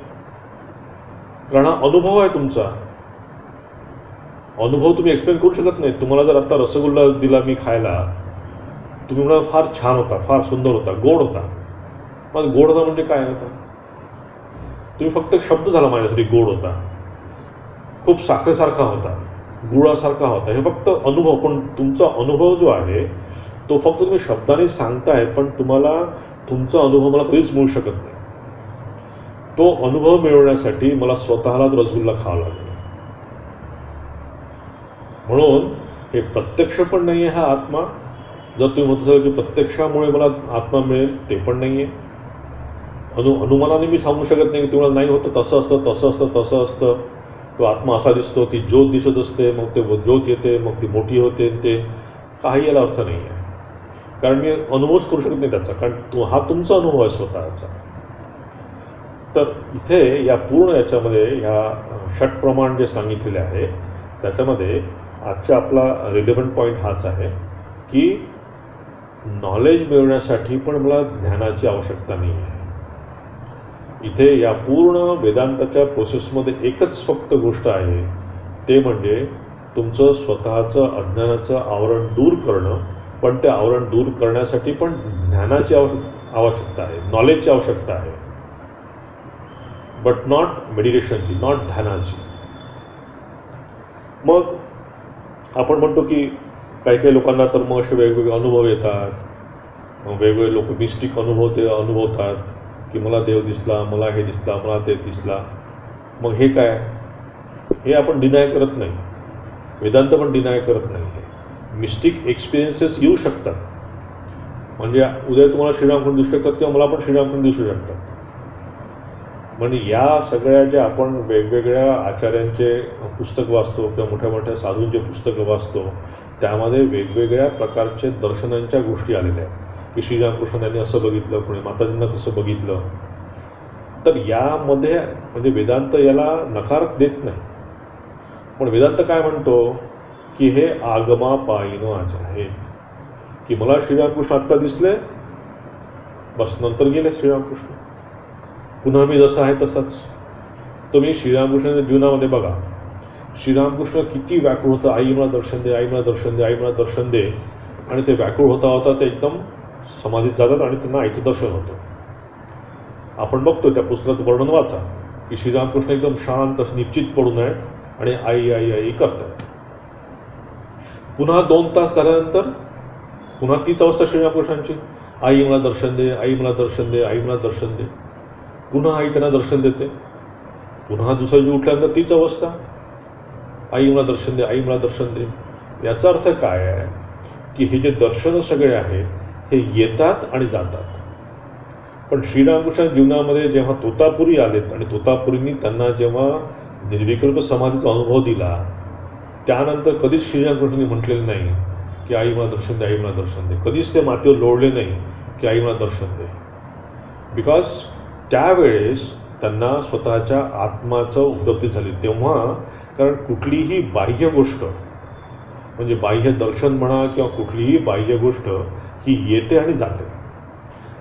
कारण हा अनुभव आहे तुमचा. अनुभव तुम्ही एक्सप्लेन करू शकत नाही. तुम्हाला जर आता रसगुल्ला दिला मी खायला, तुम्ही म्हणाल फार छान होता, फार सुंदर होता, गोड होता. मग गोड होता म्हणजे काय होता? तुम्ही फक्त शब्द झाला माझ्यासाठी गोड होता, खूप साखरेसारखा होता, गुळासारखा होता, हे फक्त अनुभव. पण तुमचा अनुभव जो आहे तो फक्त तुम्ही शब्दाने सांगताय, पण तुम्हाला तुमचा अनुभव मला कधीच मिळू शकत नाही. तो अनुभव मिळवण्यासाठी मला स्वतःलाच रसगुल्ला खावा लागेल. म्हणून हे प्रत्यक्ष पण नाही आहे हा आत्मा. जर तुम्ही म्हणत असाल की प्रत्यक्षामुळे मला आत्मा मिळेल, ते पण नाही आहे. अनुमानाने मी सांगू शकत नाही की तुम्हाला नाही होतं, तसं असतं, तसं असतं, तसं असतं. तो आत्मा असा दिसतो, ती ज्योत दिसत असते, मग ते ज्योत येते, मग ती मोठी होते. ते काही याला अर्थ नाही आहे, कारण मी अनुभवच करू शकत नाही त्याचा, कारण हा तुमचा अनुभव आहे स्वतःचा. तर इथे या पूर्ण याच्यामध्ये ह्या षटप्रमाण जे सांगितलेले आहे त्याच्यामध्ये आजचा आपला रिलेव्हंट पॉईंट हाच आहे की नॉलेज मिळवण्यासाठी पण मला ज्ञानाची आवश्यकता नाही आहे. इथे या पूर्ण वेदांताच्या प्रोसेसमध्ये एकच फक्त गोष्ट आहे, ते म्हणजे तुमचं स्वतःचं अज्ञानाचं आवरण दूर करणं. पण ते आवरण दूर करण्यासाठी पण ज्ञानाची आवश्यकता आहे, नॉलेजची आवश्यकता आहे, बट नॉट मेडिटेशनची, नॉट ध्यानाची. मग आपण म्हणतो की काही लोकांना तर मग असे वेगवेगळे अनुभव येतात. मग वेगवेगळे लोक मिस्टिक अनुभव ते अनुभवतात की मला देव दिसला, मला हे दिसला, मला ते दिसला. मग हे काय? हे आपण डिनाय करत नाही, वेदांत पण डिनाय करत नाही. मिस्टिक एक्सपिरियन्सेस येऊ शकतात. म्हणजे उद्या तुम्हाला श्रीरामकृष्ण दिसू शकतात किंवा मला पण श्रीरामकृष्ण दिसू शकतात. म्हणजे या सगळ्या ज्या आपण वेगवेगळ्या आचार्यांचे पुस्तक वाचतो किंवा मोठ्या मोठ्या साधूंचे पुस्तकं वाचतो, त्यामध्ये वेगवेगळ्या प्रकारचे दर्शनांच्या गोष्टी आलेल्या आहेत की श्रीरामकृष्ण यांनी असं बघितलं, कोणी माताजींना कसं बघितलं. तर यामध्ये म्हणजे वेदांत याला नकार देत नाही. पण वेदांत काय म्हणतो की हे आगमापायीनं आहेत, की मला श्रीरामकृष्ण आत्ता दिसले, बस नंतर गेले श्रीरामकृष्ण, पुन्हा मी जसा आहे तसाच. तुम्ही श्रीरामकृष्णाच्या जीवनामध्ये बघा, श्रीरामकृष्ण किती व्याकुळ होतं, आई मला दर्शन दे, आई मला दर्शन दे, आई मला दर्शन दे. आणि ते व्याकुळ होता होता ते एकदम समाधीत जातात आणि त्यांना आईचं दर्शन होतं. आपण बघतो त्या पुस्तकात वर्णन वाचा की श्रीरामकृष्ण एकदम शांत निश्चित पडून आहे आणि आई आई आई करतात. पुन्हा 2 तास झाल्यानंतर पुन्हा तीच अवस्था श्रीरामकृष्णांची, आई मला दर्शन दे, आई मला दर्शन दे, आई मला दर्शन दे. पुन्हा आई त्यांना दर्शन देते. पुन्हा दुसऱ्या दिवशी उठल्यानंतर तीच अवस्था, आई मला दर्शन दे, आई मला दर्शन दे. याचा अर्थ काय आहे की हे जे दर्शनं सगळे आहेत हे येतात आणि जातात. पण श्रीरामकृष्ण जीवनामध्ये जेव्हा तोतापुरी आलेत आणि तोतापुरींनी त्यांना जेव्हा निर्विकल्प समाधीचा अनुभव दिला, त्यानंतर कधीच श्रीरामकृष्णांनी म्हटलेलं नाही की आई मला दर्शन दे, आई मला दर्शन दे. कधीच ते मातीवर लोळले नाही की आई मला दर्शन दे. बिकॉज त्यावेळेस त्यांना स्वतःच्या आत्माचं उपलब्धी झाली तेव्हा. कारण कुठलीही बाह्य गोष्ट म्हणजे बाह्य दर्शन म्हणा किंवा कुठलीही बाह्य गोष्ट ही येते आणि जाते.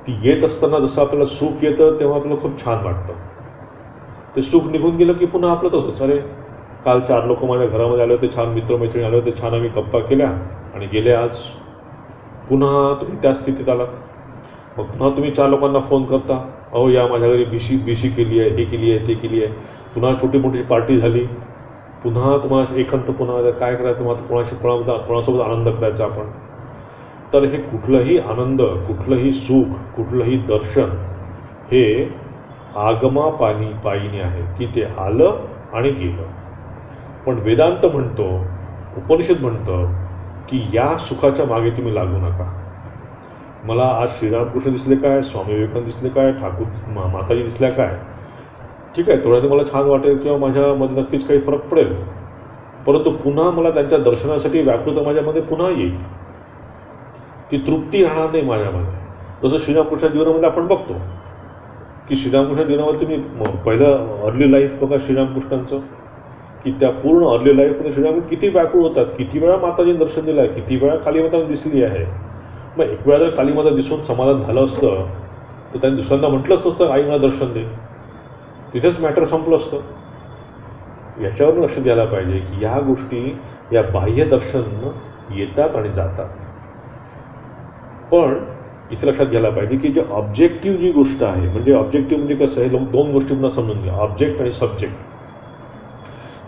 ती येत असताना जसं आपल्याला सुख येतं तेव्हा आपल्याला खूप छान वाटतं. ते सुख निघून गेलं की पुन्हा आपलं तसंच, अरे काल 4 लोक माझ्या घरामध्ये आले होते, छान मित्रमैत्रिणी आले होते, छान आम्ही गप्पा केल्या आणि गेले. आज पुन्हा तुम्ही त्या स्थितीत आलात. मग पुन्हा तुम्ही 4 लोकांना फोन करता, अहो या माझ्या घरी बीशी केली आहे, हे केली आहे, ते केली आहे. पुन्हा छोटी मोठी पार्टी झाली. पुन्हा तुम्हाला एकांत, पुन्हा काय करायचं, मग कोणासोबत आनंद करायचा आपण. तर हे कुठलंही आनंद, कुठलंही सुख, कुठलंही दर्शन हे आगमापायीने आहे की ते आलं आणि गेलं. पण वेदांत म्हणतो, उपनिषद म्हणतं की या सुखाच्या मागे तुम्ही लागू नका. मला आज श्रीरामकृष्ण दिसले काय, स्वामी विवेकानंद दिसले काय, ठाकूर माताजी दिसल्या काय, ठीक आहे, थोड्याने मला छान वाटेल किंवा माझ्यामध्ये नक्कीच काही फरक पडेल. परंतु पुन्हा मला त्यांच्या दर्शनासाठी व्याकुळता माझ्यामध्ये पुन्हा येईल. ती तृप्ती राहणार नाही माझ्यामध्ये. जसं श्रीरामकृष्ण जीवनामध्ये आपण बघतो की श्रीरामकृष्ण जीवनामध्ये तुम्ही पहिलं अर्ली लाईफ बघा श्रीरामकृष्णांचं, की त्या पूर्ण अर्ली लाईफमध्ये श्रीरामकृष्ण किती व्याकुळ होतात, किती वेळा माताजींनी दर्शन दिलं आहे, किती वेळा कालीमातांनी दिसली आहे. मग एक वेळा जर कालीमाता दिसून समाधान झालं असतं तर त्यांनी दुसऱ्यांदा म्हटलंच नसतं आई मला दर्शन दे, तिथेच मॅटर संपलं असतं. याच्यावर लक्ष द्यायला पाहिजे की ह्या गोष्टी, या बाह्य दर्शन येतात आणि जातात. पण इथे लक्षात घ्यायला पाहिजे की जे ऑब्जेक्टिव्ह जी गोष्ट आहे, म्हणजे ऑब्जेक्टिव्ह म्हणजे कसं आहे, 2 गोष्टी पुन्हा समजून घ्या, ऑब्जेक्ट आणि सब्जेक्ट.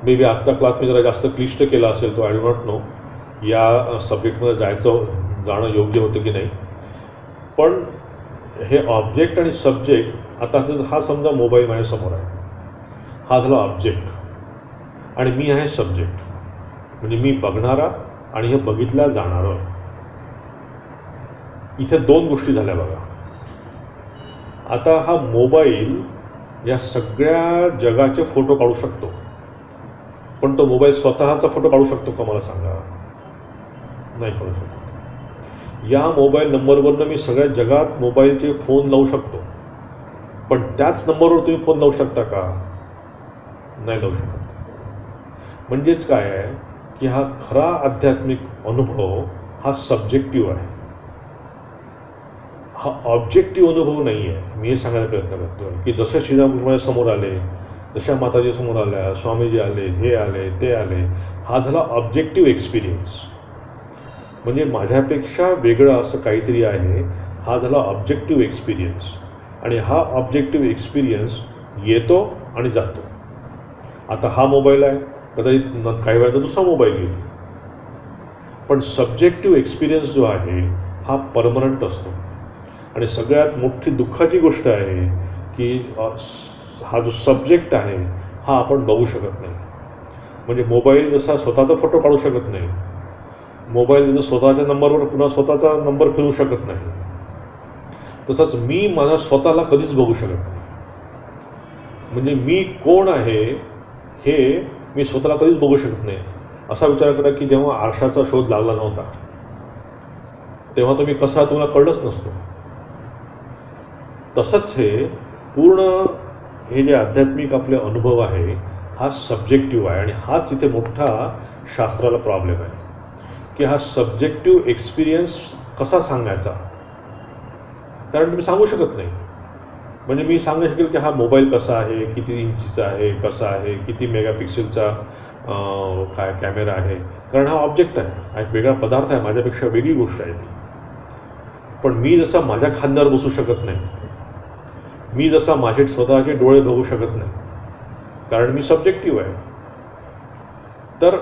मे बी आजचा क्लास मी जरा जास्त क्लिष्ट केला असेल, तो आय डो नॉट नो या सब्जेक्टमध्ये जाणं योग्य होतं की नाही. पण हे ऑब्जेक्ट आणि सब्जेक्ट, आता हा समजा मोबाईल माझ्यासमोर आहे, हा झाला ऑब्जेक्ट आणि मी आहे सब्जेक्ट, म्हणजे मी बघणारा आणि हे बघितल्या जाणारं. इथे 2 गोष्टी झाल्या बघा. आता हा मोबाईल या सगळ्या जगाचे फोटो काढू शकतो, पण तो मोबाईल स्वतःचा फोटो काढू शकतो का मला सांगा? नाही काढू शकतो. या मोबाईल नंबरवरनं मी सगळ्या जगात मोबाईलचे फोन लावू शकतो, पण त्याच नंबरवर तुम्ही फोन लावू शकता का? नाही लावू शकत. म्हणजेच काय आहे की हा खरा आध्यात्मिक अनुभव हा सब्जेक्टिव्ह आहे, हा ऑब्जेक्टिव्ह अनुभव नाही आहे. मी हे सांगायला प्रयत्न करतो की जसं श्रीरामकृष्ण माझ्या समोर आले, जशा माताजी समोर आल्या, स्वामीजी आले, हे आले, ते आले, हा झाला ऑब्जेक्टिव्ह एक्सपिरियन्स. म्हणजे माझ्यापेक्षा वेगळं असं काहीतरी आहे, हा झाला ऑब्जेक्टिव्ह एक्सपिरियन्स. आणि हा ऑब्जेक्टिव्ह एक्सपिरियन्स येतो आणि जातो. आता हा मोबाईल आहे, कदाचित काही वेळा दुसरा मोबाईल येईल, पण सब्जेक्टिव्ह एक्सपिरियन्स जो आहे हा परमनंट असतो. आणि सगळ्यात मोठी दुःखाची गोष्ट आहे की हा जो सब्जेक्ट आहे हा आपण बघू शकत नाही. म्हणजे मोबाईल जसा स्वतःचा फोटो काढू शकत नाही, मोबाईल जर स्वतःच्या नंबरवर पुन्हा स्वतःचा नंबर फिरवू शकत नाही, तसंच मी माझा स्वतःला कधीच बघू शकत नाही. म्हणजे मी कोण आहे हे मी स्वतःला कधीच बघू शकत नाही. असा विचार करा की जेव्हा आरशाचा शोध लागला नव्हता तेव्हा तुम्ही कसा तुम्हाला कळलंच नसतं. तसंच हे पूर्ण हे जे आध्यात्मिक आपले अनुभव आहे हा सब्जेक्टिव्ह आहे. आणि हाच इथे मोठा शास्त्राला प्रॉब्लेम आहे की हा सब्जेक्टिव्ह एक्सपिरियन्स कसा सांगायचा. कारण तुम्ही सांगू शकत नाही. म्हणजे मी सांगू शकेल की हा मोबाईल कसा आहे, किती इंचीचा आहे, कसा आहे, किती मेगापिक्सेलचा काय कॅमेरा आहे, कारण हा ऑब्जेक्ट आहे, हा एक वेगळा पदार्थ आहे, माझ्यापेक्षा वेगळी गोष्ट आहे ती. पण मी जसा माझ्या खांद्यावर बसू शकत नाही, मी जसा माझे स्वतःचे डोळे बघू शकत नाही, कारण मी सब्जेक्टिव्ह आहे. तर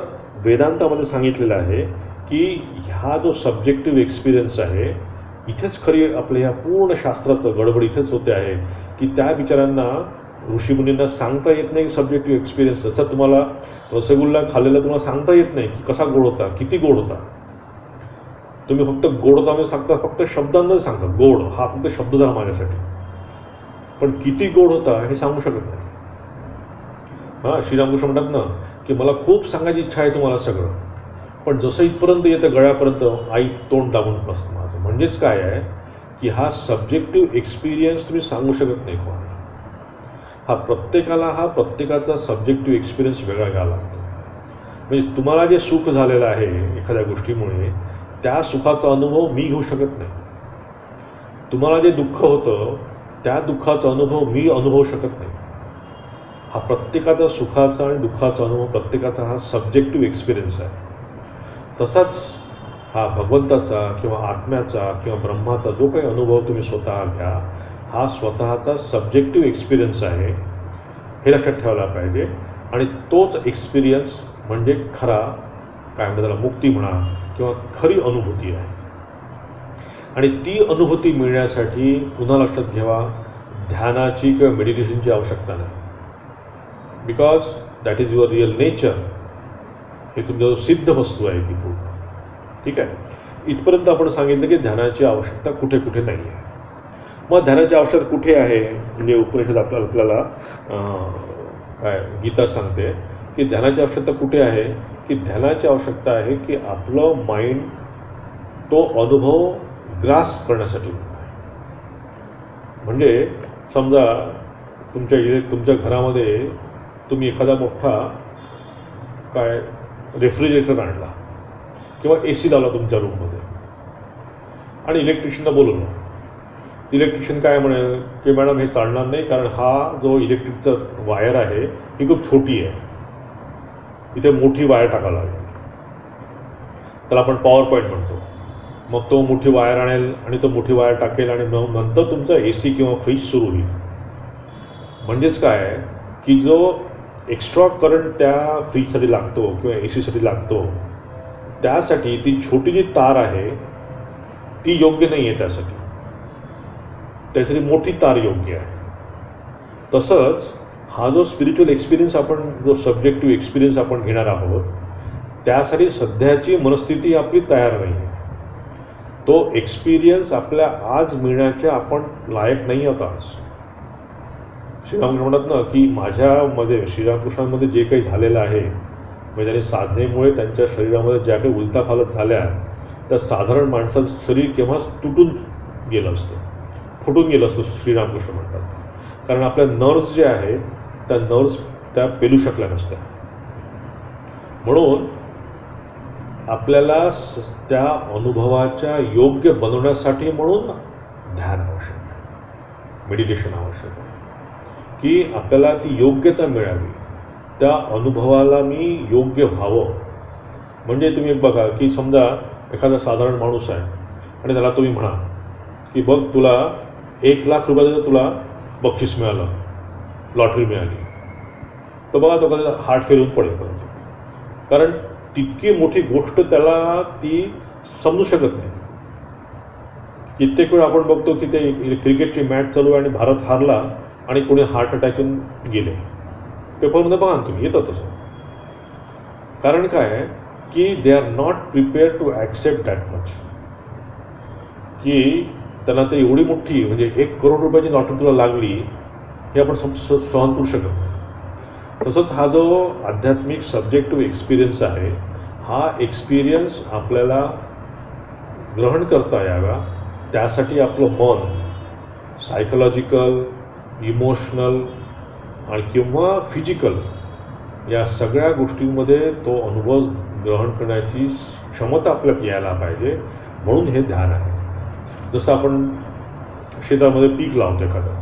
वेदांतामध्ये सांगितलेलं आहे की हा जो सब्जेक्टिव्ह एक्सपिरियन्स आहे, इथेच खरी आपल्या ह्या पूर्ण शास्त्राचं गडबड इथेच होते आहे की त्या विचारांना ऋषीमुनींना सांगता येत नाही सब्जेक्टिव्ह एक्सपिरियन्स. जसा तुम्हाला रसगुल्ला खाल्लेला तुम्हाला सांगता येत नाही की कसा गोड होता, किती गोड होता. तुम्ही फक्त गोड होता म्हणजे सांगता, फक्त शब्दांमध्ये सांगता गोड, हा फक्त शब्द झाला माझ्यासाठी. पण किती गोड होता हे सांगू शकत नाही. हां, श्रीरामकृष्ण म्हणतात ना की मला खूप सांगायची इच्छा आहे तुम्हाला सगळं, पण जसं इथपर्यंत येतं गळ्यापर्यंत आई तोंड दाबून बसतं माझं. म्हणजेच काय आहे की हा सब्जेक्टिव्ह एक्सपिरियन्स तुम्ही सांगू शकत नाही कोणाला. हा प्रत्येकाचा सब्जेक्टिव्ह एक्सपिरियन्स वेगळा घ्यावा लागतो. म्हणजे तुम्हाला जे सुख झालेलं आहे एखाद्या गोष्टीमुळे, त्या सुखाचा अनुभव मी घेऊ शकत नाही. तुम्हाला जे दुःख होतं त्या दुःखाचा अनुभव मी अनुभवू शकत नाही. हा प्रत्येकाचा सुखाचा आणि दुःखाचा अनुभव, प्रत्येकाचा हा सब्जेक्टिव्ह एक्सपिरियन्स आहे. तसाच हा भगवंताचा किंवा आत्म्याचा किंवा ब्रह्माचा जो काही अनुभव तुम्ही स्वतः घ्या, हा स्वतःचा सब्जेक्टिव्ह एक्सपिरियन्स आहे, हे लक्षात ठेवायला पाहिजे. आणि तोच एक्सपिरियन्स म्हणजे खरा काय म्हणतात त्याला, मुक्ती म्हणा किंवा खरी अनुभूती आहे. आणि ती अनुभूती मिळण्यासाठी पुन्हा लक्षात घ्यावा, ध्यानाची किंवा मेडिटेशनची आवश्यकता नाही. Because that is your real nature. हे तुमचा जो सिद्ध वस्तू आहे ती पूर्ण. ठीक आहे. इथपर्यंत आपण सांगितलं की ध्यानाची आवश्यकता कुठे कुठे नाही आहे. मग ध्यानाची आवश्यकता कुठे आहे, म्हणजे उपनिषद आपल्याला काय गीता सांगते की ध्यानाची आवश्यकता कुठे आहे, की ध्यानाची आवश्यकता आहे की आपलं माइंड तो अनुभव ग्रास्प करण्यासाठी. म्हणजे समजा तुमच्या घरामध्ये तुम्ही एखादा मोठा काय रेफ्रिजरेटर आणला किंवा ए सी लावला तुमच्या रूममध्ये आणि इलेक्ट्रिशियनला बोलवलं. इलेक्ट्रिशियन काय म्हणेल की मॅडम हे चालणार नाही, कारण हा जो इलेक्ट्रिकचा वायर आहे ही खूप छोटी आहे, इथे मोठी वायर टाकायला लागेल. त्याला आपण पॉवर पॉईंट म्हणतो. मग तो मोठी वायर आणेल आणि तो मोठी वायर टाकेल आणि मग नंतर तुमचा ए सी किंवा फ्रीज सुरू होईल. म्हणजेच काय आहे की जो एक्स्ट्रा करंट त्या फ्रीजसाठी लागतो किंवा ए सीसाठी लागतो, त्यासाठी ती छोटी जी तार आहे ती योग्य नाही आहे. त्यासाठी मोठी तार योग्य आहे. तसंच हा जो स्पिरिच्युअल एक्सपिरियन्स आपण, जो सब्जेक्टिव्ह एक्सपिरियन्स आपण घेणार आहोत, त्यासाठी सध्याची मनस्थिती आपली तयार नाही आहे. तो एक्सपिरियन्स आपल्या आज मिळण्याच्या आपण लायक नाही आहोत आज. श्रीरामकृष्ण म्हणतात ना की माझ्यामध्ये, श्रीरामकृष्णांमध्ये जे काही झालेलं आहे, म्हणजे त्यांनी साधनेमुळे त्यांच्या शरीरामध्ये ज्या काही उलथापालथ झाल्या, त्या साधारण माणसाचं शरीर केव्हाच तुटून गेलं असतं, फुटून गेलं असतं श्रीरामकृष्ण म्हणतात. कारण आपल्या नर्व्स जे आहेत त्या नर्व्स त्या पेलू शकल्या नसत्या. म्हणून आपल्याला त्या अनुभवाच्या योग्य बनवण्यासाठी म्हणून ध्यान आवश्यक आहे, मेडिटेशन आवश्यक आहे, की आपल्याला ती योग्यता मिळावी, त्या अनुभवाला मी योग्य व्हावं. म्हणजे तुम्ही बघा की समजा एखादा साधारण माणूस आहे आणि त्याला तुम्ही म्हणा की बघ तुला 1,00,000 रुपयाचं तुला बक्षीस मिळालं, लॉटरी मिळाली, तर बघा तो कधी हार्ट फेल होऊन पडेल. कारण तितकी मोठी गोष्ट त्याला ती समजू शकत नाही. कित्येक वेळ आपण बघतो की ते क्रिकेटची मॅच चालू आहे आणि भारत हारला आणि कोणी हार्ट अटॅक येऊन गेले. पेपरमध्ये बघा तुम्ही, येतं तसं. कारण काय आहे की they are not prepared to accept that much, की त्यांना ते एवढी मोठी, म्हणजे 1 करोड रुपयाची लॉटरी तुला लागली हे आपण सहन करू शकत नाही. तसंच हा जो आध्यात्मिक सब्जेक्टिव्ह एक्सपिरियन्स आहे, हा एक्सपिरियन्स आपल्याला ग्रहण करता यावा, त्यासाठी आपलं मन सायकोलॉजिकल, इमोशनल आणि किंवा फिजिकल या सगळ्या गोष्टींमध्ये तो अनुभव ग्रहण करण्याची क्षमता आपल्यात यायला पाहिजे. म्हणून हे ध्यान आहे. जसं आपण शेतामध्ये पीक लावतो एखादं,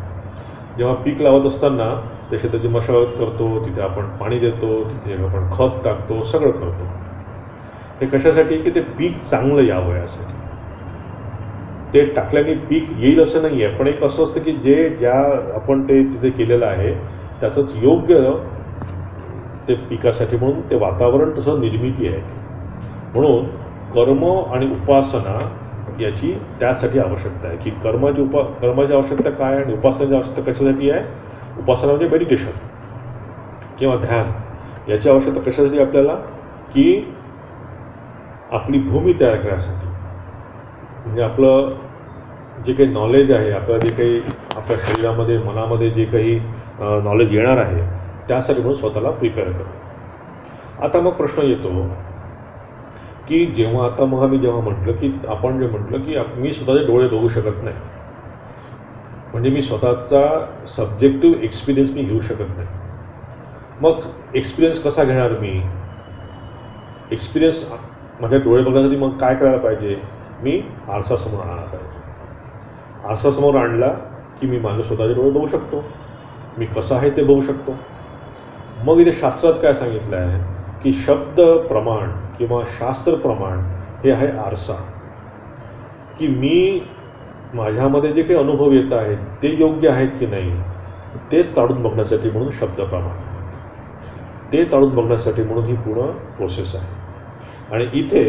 जेव्हा पीक लावत असताना त्या शेताची मशागत करतो, तिथे आपण पाणी देतो, तिथे आपण खत टाकतो, सगळं करतो. हे कशासाठी? की ते पीक चांगलं यावं यासाठी. ते टाकल्याने पीक येईल असं नाही आहे, पण एक असं असतं की ज्या आपण ते तिथे केलेलं आहे त्याचंच योग्य ते पिकासाठी म्हणून ते वातावरण तसं निर्मिती आहे. म्हणून कर्म आणि उपासना याची त्यासाठी आवश्यकता आहे की कर्माची आवश्यकता काय आणि उपासनेची आवश्यकता कशासाठी आहे? उपासना म्हणजे मेडिटेशन किंवा ध्यान. याची आवश्यकता कशासाठी आपल्याला? की आपली भूमी तयार करण्यासाठी. म्हणजे आपलं जे काही नॉलेज आहे, आपलं जे काही आपल्या शरीरामध्ये मनामध्ये जे काही नॉलेज येणार आहे त्यासाठी म्हणून स्वतःला प्रिपेअर करतो. आता मग प्रश्न येतो की जेव्हा म्हटलं की आपण जे म्हटलं की मी स्वतःचे डोळे बघू शकत नाही, म्हणजे मी स्वतःचा सब्जेक्टिव्ह एक्सपिरियन्स मी घेऊ शकत नाही. मग एक्सपिरियन्स कसा घेणार मी? एक्सपिरियन्स माझ्या डोळे बघण्यासाठी मग काय करायला पाहिजे? मी आरसासमोर आणायला पाहिजे. आरसासमोर आणला की मी माझे स्वतःचे डोळे बघू शकतो, मी कसं आहे ते बघू शकतो. मग इथे शास्त्रात काय सांगितलं आहे की शब्द प्रमाण किंवा शास्त्र प्रमाण हे आहे आरसा. की मी माझ्यामध्ये जे काही अनुभव येत आहेत ते योग्य आहेत की नाही ते ताडून बघण्यासाठी म्हणून शब्द प्रमाण, ते ताडून बघण्यासाठी म्हणून ही पूर्ण प्रोसेस आहे. आणि इथे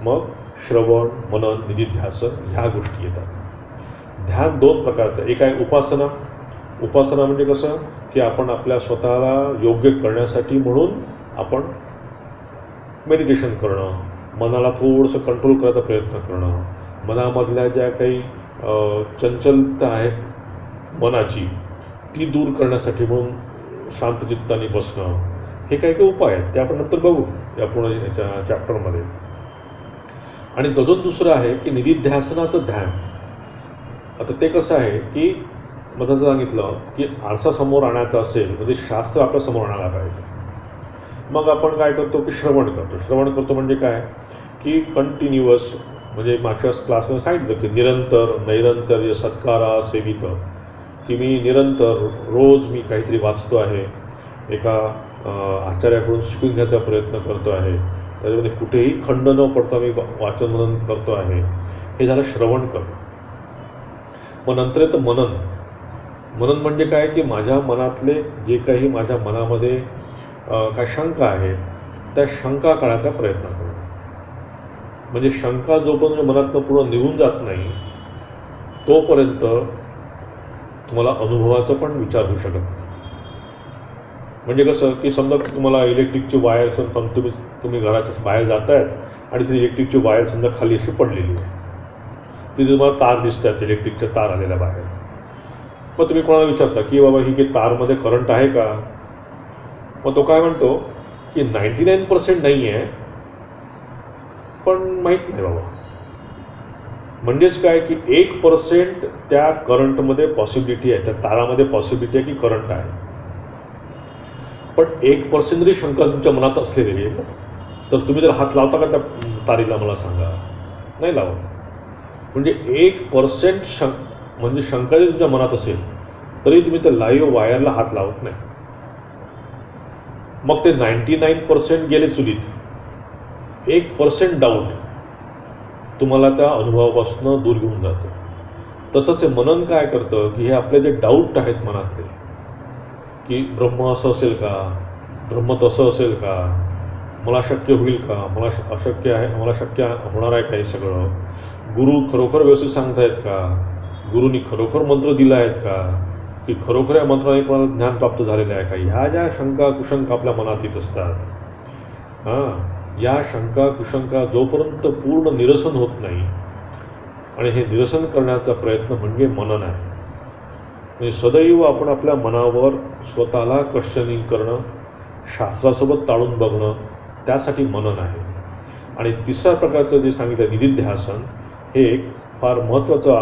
मग श्रवण, मनन, निधिध्यासन ह्या गोष्टी येतात. ध्यान दोन प्रकारचं. एक आहे उपासना. उपासना म्हणजे कसं की आपण आपल्या स्वतःला योग्य करण्यासाठी म्हणून आपण मेडिटेशन करणं, मनाला थोडंसं कंट्रोल करायचा प्रयत्न करणं, मनामधल्या ज्या काही चंचलता आहे मनाची ती दूर करण्यासाठी म्हणून शांतचित्ताने बसणं, हे काही काही उपाय आहेत. ते आपण नंतर बघू या पूर्ण याच्या चॅप्टरमध्ये. आणि अजून दुसरं आहे की निधिध्यासनाचं ध्यान. आता ते कसं आहे की मग जसं सांगितलं की आरसा समोर आणायचा असेल म्हणजे शास्त्र आपल्या समोर आणायला पाहिजे. मग आपण काय करतो की श्रवण करतो. श्रवण करतो म्हणजे काय की कंटिन्युअस, म्हणजे मागच्या क्लासमध्ये सांगितलं की निरंतर नैरंतर्य सत्कारा सेवित, की मी निरंतर रोज मी काहीतरी वाचतो आहे, एका आचार्याकडून शिकून घ्यायचा प्रयत्न करतो आहे, त्याच्यामध्ये कुठेही खंड न पडता मी वाचन मनन करतो आहे. हे झालं श्रवण करणं. मग नंतर येतं मनन. मनन म्हणजे काय की माझ्या मनातले जे काही माझ्या मनामध्ये काय शंका आहेत त्या शंका काढायचा प्रयत्न करणं. म्हणजे शंका जोपर्यंत मनातनं पूर्ण निघून जात नाही तोपर्यंत तुम्हाला अनुभवाचा पण विचार होऊ शकत नाही. म्हणजे कसं की समजा तुम्हाला इलेक्ट्रिकची वायर तुम्ही घराच्या बाहेर जात आहेत आणि ती इलेक्ट्रिकची वायर समजा खाली अशी पडलेली आहे, तिथे तुम्हाला तार दिसतात, इलेक्ट्रिकच्या तार आलेल्या बाहेर. मग तुम्ही कोणाला विचारता की बाबा ही काही तारमध्ये करंट आहे का? मग तो काय म्हणतो की 99% नाही आहे, पण माहीत नाही बाबा. म्हणजेच काय की 1% त्या करंटमध्ये पॉसिबिलिटी आहे, त्या तारामध्ये पॉसिबिलिटी आहे की करंट आहे. पण 1% जरी शंका तुमच्या मनात असलेली आहे तर तुम्ही जर हात लावता का त्या तारीला मला सांगा? नाही लावा. म्हणजे 1% म्हणजे शंका जरी तुमच्या मनात असेल तरी तुम्ही त्या लाईव्ह वायरला हात लावत नाही. मग ते 99% गेले चुलीत. 1% डाऊट तुम्हाला त्या अनुभवापासून दूर घेऊन जातो. तसंच हे मनन काय करतं की हे आपले जे डाऊट आहेत मनातले की ब्रह्म असं असेल का, ब्रह्म तसं असेल का, मला शक्य होईल का, मला अशक्य आहे, मला शक्य होणार आहे का हे सगळं, गुरु खरोखर व्यवस्थित सांगतायत का, गुरुनी खरोखर मंत्र दिला आहेत का, की खरोखर या मंत्राने कोणाला ज्ञान प्राप्त झालेलं आहे का, ह्या ज्या शंका कुशंका आपल्या मनात येत असतात. या शंका कुशंका जोपर्यंत पूर्ण निरसन होत नाही, आणि हे निरसन करण्याचा प्रयत्न म्हणजे मनन आहे. म्हणजे सदैव आपण आपल्या मनावर स्वतःला क्वेश्चनिंग करणं, शास्त्रासोबत ताळून बघणं, त्यासाठी मनन आहे. आणि तिसऱ्या प्रकारचं जे सांगितलं निधिध्यासन, हे एक फार महत्त्वाचा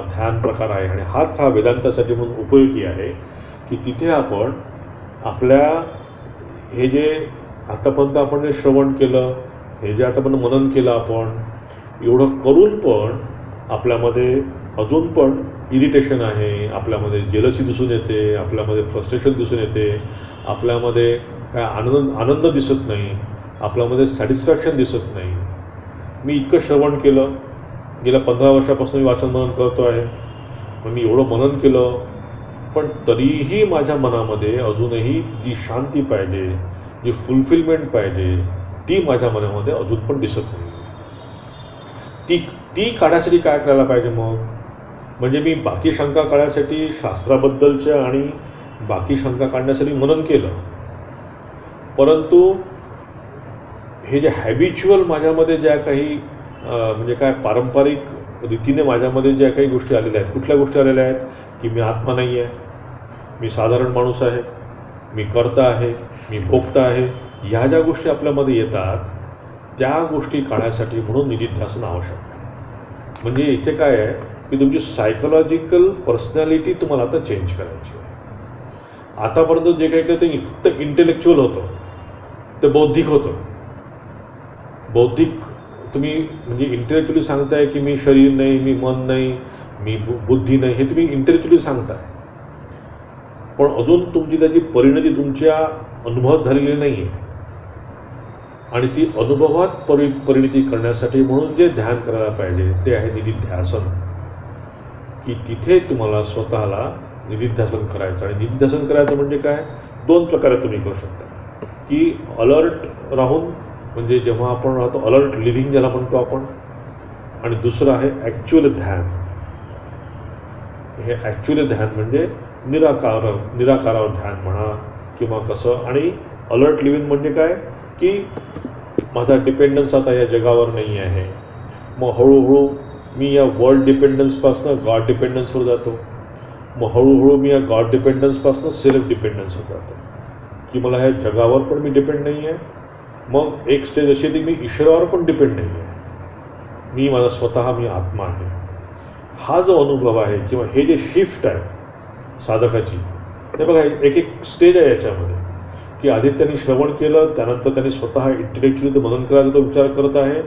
ध्यान प्रकार आहे आणि हाच हा वेदांतासाठी म्हणून उपयोगी आहे की तिथे आपण आपल्या हे जे आतापर्यंत आपण जे श्रवण केलं, हे जे आतापर्यंत मनन केलं आपण, एवढं करून पण आपल्यामध्ये अजून पण इरिटेशन आहे, आपल्यामध्ये जेलसी दिसून येते, आपल्यामध्ये फ्रस्ट्रेशन दिसून येते, आपल्यामध्ये काय आनंद दिसत नाही, आपल्यामध्ये सॅटिस्फॅक्शन दिसत नाही. मी इतकं श्रवण केलं, गेल्या 15 वर्षापासून मी वाचन मनन करतो आहे, मग मी एवढं मनन केलं, पण तरीही माझ्या मनामध्ये अजूनही जी शांती पाहिजे, जी फुलफिलमेंट पाहिजे, ती माझ्या मनामध्ये अजून पण दिसत नाही. ती ती काढण्यासाठी काय करायला पाहिजे मग? म्हणजे मी बाकी शंका काढण्यासाठी शास्त्राबद्दलच्या आणि बाकी शंका काढण्यासाठी मनन केलं, परंतु हे जे हॅबिच्युअल माझ्यामध्ये ज्या काही म्हणजे काय पारंपरिक रीतीने माझ्यामध्ये ज्या काही गोष्टी आलेल्या आहेत, कुठल्या गोष्टी आलेल्या आहेत की मी आत्मा नाही आहे, मी साधारण माणूस आहे, मी कर्ता आहे, मी भोगता आहे, ह्या ज्या गोष्टी आपल्यामध्ये येतात त्या गोष्टी काढण्यासाठी म्हणून निधिध्यासन आवश्यक आहे. म्हणजे इथे काय आहे की तुमची सायकोलॉजिकल पर्सनॅलिटी तुम्हाला आता चेंज करायची आहे. आतापर्यंत जे काही केलं ते फक्त इंटेलेक्च्युअल होतं, ते बौद्धिक होतं. बौद्धिक तुम्ही म्हणजे इंटेलेक्च्युअली सांगताय की मी शरीर नाही, मी मन नाही, मी बुद्धी नाही, हे तुम्ही इंटेलेक्च्युअली सांगताय, पण अजून तुमची त्याची परिणती तुमच्या अनुभवात झालेली नाही आहे. आणि ती अनुभवात परिणती करण्यासाठी म्हणून जे ध्यान करायला पाहिजे ते आहे निधिध्यासन. की तिथे तुम्हाला स्वतःला निधिध्यासन करायचं. आणि निधिध्यासन करायचं म्हणजे काय, 2 प्रकारे तुम्ही करू शकता. की अलर्ट राहून, म्हणजे जेव्हा आपण राहतो अलर्ट लिव्हिंग ज्याला म्हणतो आपण, आणि दुसरं आहे ॲक्च्युअल ध्यान. हे ॲक्च्युअल ध्यान म्हणजे निराकारावर ध्यान म्हणा किंवा कसं. आणि अलर्ट लिव्हिंग म्हणजे काय की माझा डिपेंडन्स आता या जगावर नाही आहे, मग हळूहळू मी या वर्ल्ड डिपेंडन्सपासून गॉड डिपेंडन्सवर जातो, मग हळूहळू मी या गॉड डिपेंडन्सपासून सेल्फ डिपेंडन्सवर जातो की मला ह्या जगावर पण मी डिपेंड नाही आहे. मग एक स्टेज अशी ती मी ईश्वरावर पण डिपेंड नाही आहे, मी माझा स्वतः मी आत्मा आहे. हा जो अनुभव आहे किंवा हे जे शिफ्ट आहे साधकाची, हे बघा एक एक स्टेज आहे याच्यामध्ये. की आधी त्यांनी श्रवण केलं, त्यानंतर त्यांनी स्वतः इंटेलेक्च्युअली ते मनन करायचा तो विचार करत आहे,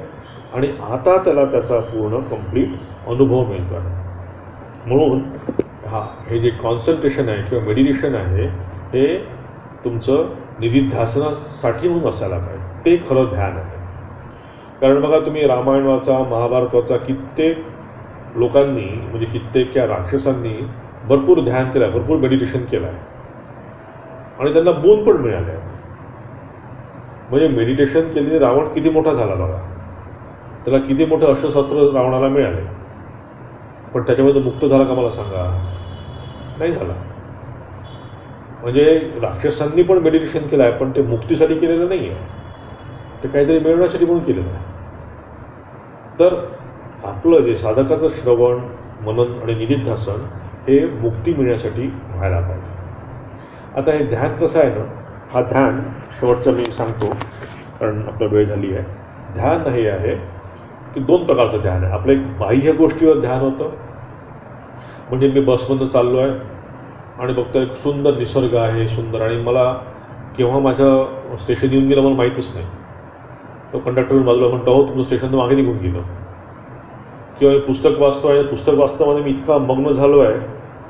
आणि आता त्याला त्याचा पूर्ण कंप्लीट अनुभव मिळतो आहे. म्हणून हे जे कॉन्सन्ट्रेशन आहे किंवा मेडिटेशन आहे हे तुमचं निधिध्यासनासाठी म्हणून असायला पाहिजे. ते खरं ध्यान आहे. कारण बघा तुम्ही रामायण वाचा, महाभारत वाचा, कित्येक लोकांनी म्हणजे कित्येक या राक्षसांनी भरपूर ध्यान केलं आहे, भरपूर मेडिटेशन केलं आहे, आणि त्यांना बोन पण मिळाले आहेत. म्हणजे मेडिटेशन केलेले रावण किती मोठा झाला बघा, त्याला किती मोठं अस्त्रशस्त्र रावणाला मिळाले, पण त्याच्यामध्ये मुक्त झाला का मला सांगा? नाही झाला. म्हणजे राक्षसांनी पण मेडिटेशन केलं आहे, पण ते मुक्तीसाठी केलेलं नाही आहे, ते काहीतरी मिळवण्यासाठी म्हणून केलेलं आहे. तर आपलं जे साधकाचं श्रवण, मनन आणि निधिध्यासन हे मुक्ती मिळण्यासाठी व्हायला पाहिजे. आता हे ध्यान कसं आहे ना, हा ध्यान शेवटचं मी सांगतो कारण आपला वेळ झाली आहे. ध्यान हे आहे की 2 प्रकारचं ध्यान आहे. आपलं एक बाह्य गोष्टीवर ध्यान होतं, म्हणजे मी बसमधून चाललो आहे आणि बघतो एक सुंदर निसर्ग आहे, सुंदर, आणि मला केव्हा माझं स्टेशन येऊन गेलं मला माहीतच नाही. तो कंडक्टर बाजूला म्हणतो, हो तुमचं स्टेशन मागे निघून गेलं. किंवा मी पुस्तक वाचतो आहे, पुस्तक वाचतामध्ये मी इतका मग्न झालो आहे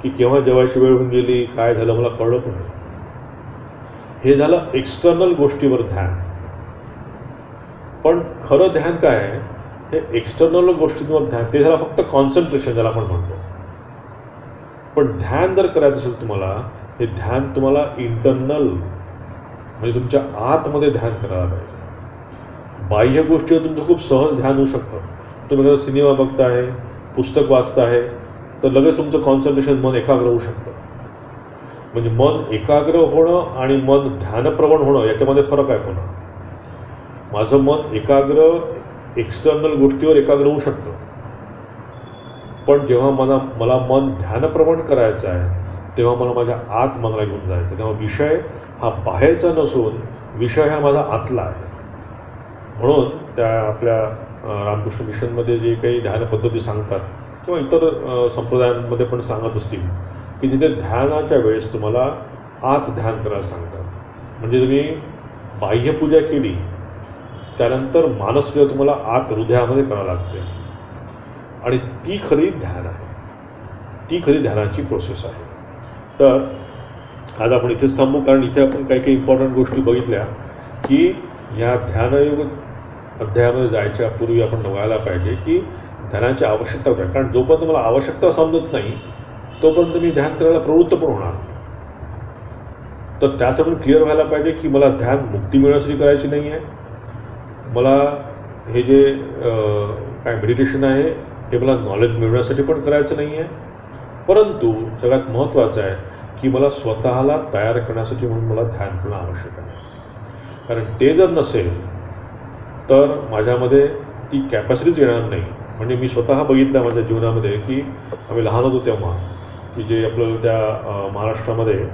की केव्हा जेवायची वेळ होऊन गेली, काय झालं मला कळलं पण नाही. हे झालं एक्सटर्नल गोष्टीवर ध्यान. पण खरं ध्यान काय आहे, हे एक्सटर्नल गोष्टींवर ध्यान, ते झालं फक्त कॉन्सन्ट्रेशन ज्याला आपण म्हणतो. पण ध्यान जर करायचं असेल तुम्हाला, हे ध्यान तुम्हाला इंटरनल म्हणजे तुमच्या आतमध्ये ध्यान करायला पाहिजे. बाह्य गोष्टीवर तुमचं खूप सहज ध्यान होऊ शकतं. तुम्ही एखादा सिनेमा बघताय, पुस्तक वाचताय, तर लगेच तुमचं कॉन्सन्ट्रेशन, मन एकाग्र होऊ शकतं. म्हणजे मन एकाग्र होणं आणि मन ध्यानप्रवण होणं याच्यामध्ये फरक आहे. पुन्हा माझं मन एकाग्र एक्सटर्नल गोष्टीवर एकाग्र होऊ शकतं, पण जेव्हा मला मन ध्यानप्रवण करायचं आहे तेव्हा मला माझ्या आत मनाला घेऊन जायचं. तेव्हा विषय हा बाहेरचा नसून विषय हा माझा आतला आहे. म्हणून त्या आपल्या रामकृष्ण मिशनमध्ये जे काही ध्यान पद्धती सांगतात किंवा इतर संप्रदायांमध्ये पण सांगत असतील की तिथे ध्यानाच्या वेळेस तुम्हाला आत ध्यान करायला सांगतात. म्हणजे तुम्ही बाह्यपूजा केली त्यानंतर मानसपूजा तुम्हाला आत हृदयामध्ये करावं लागते, आणि ती खरी ध्यान आहे. ती खरी ध्यानाची प्रोसेस आहे. तर आज आपण इथेच थांबू, कारण इथे आपण काही काही इम्पॉर्टंट गोष्टी बघितल्या की ह्या ध्यानयोग अध्यायामध्ये जायच्या पूर्वी आपण बघायला पाहिजे की ध्यानाची आवश्यकता काय. कारण जोपर्यंत मला आवश्यकता समजत नाही तोपर्यंत मी ध्यान करायला प्रवृत्त पण होणार. तर त्यासाठी क्लिअर व्हायला पाहिजे की मला ध्यान मुक्ती मिळण्यासाठी करायची नाही आहे. मला हे जे काय मेडिटेशन आहे हे मला नॉलेज मिळवण्यासाठी पण करायचं नाही आहे. परंतु सगळ्यात महत्त्वाचं आहे की मला स्वतःला तयार करण्यासाठी म्हणून मला ध्यान करणं आवश्यक आहे. कारण ते जर नसेल तर माझ्यामध्ये ती कॅपॅसिटीच येणार नाही. म्हणजे मी स्वतः बघितलं माझ्या जीवनामध्ये की आम्ही लहान होतो तेव्हा की जे आपल्याला त्या महाराष्ट्रामध्ये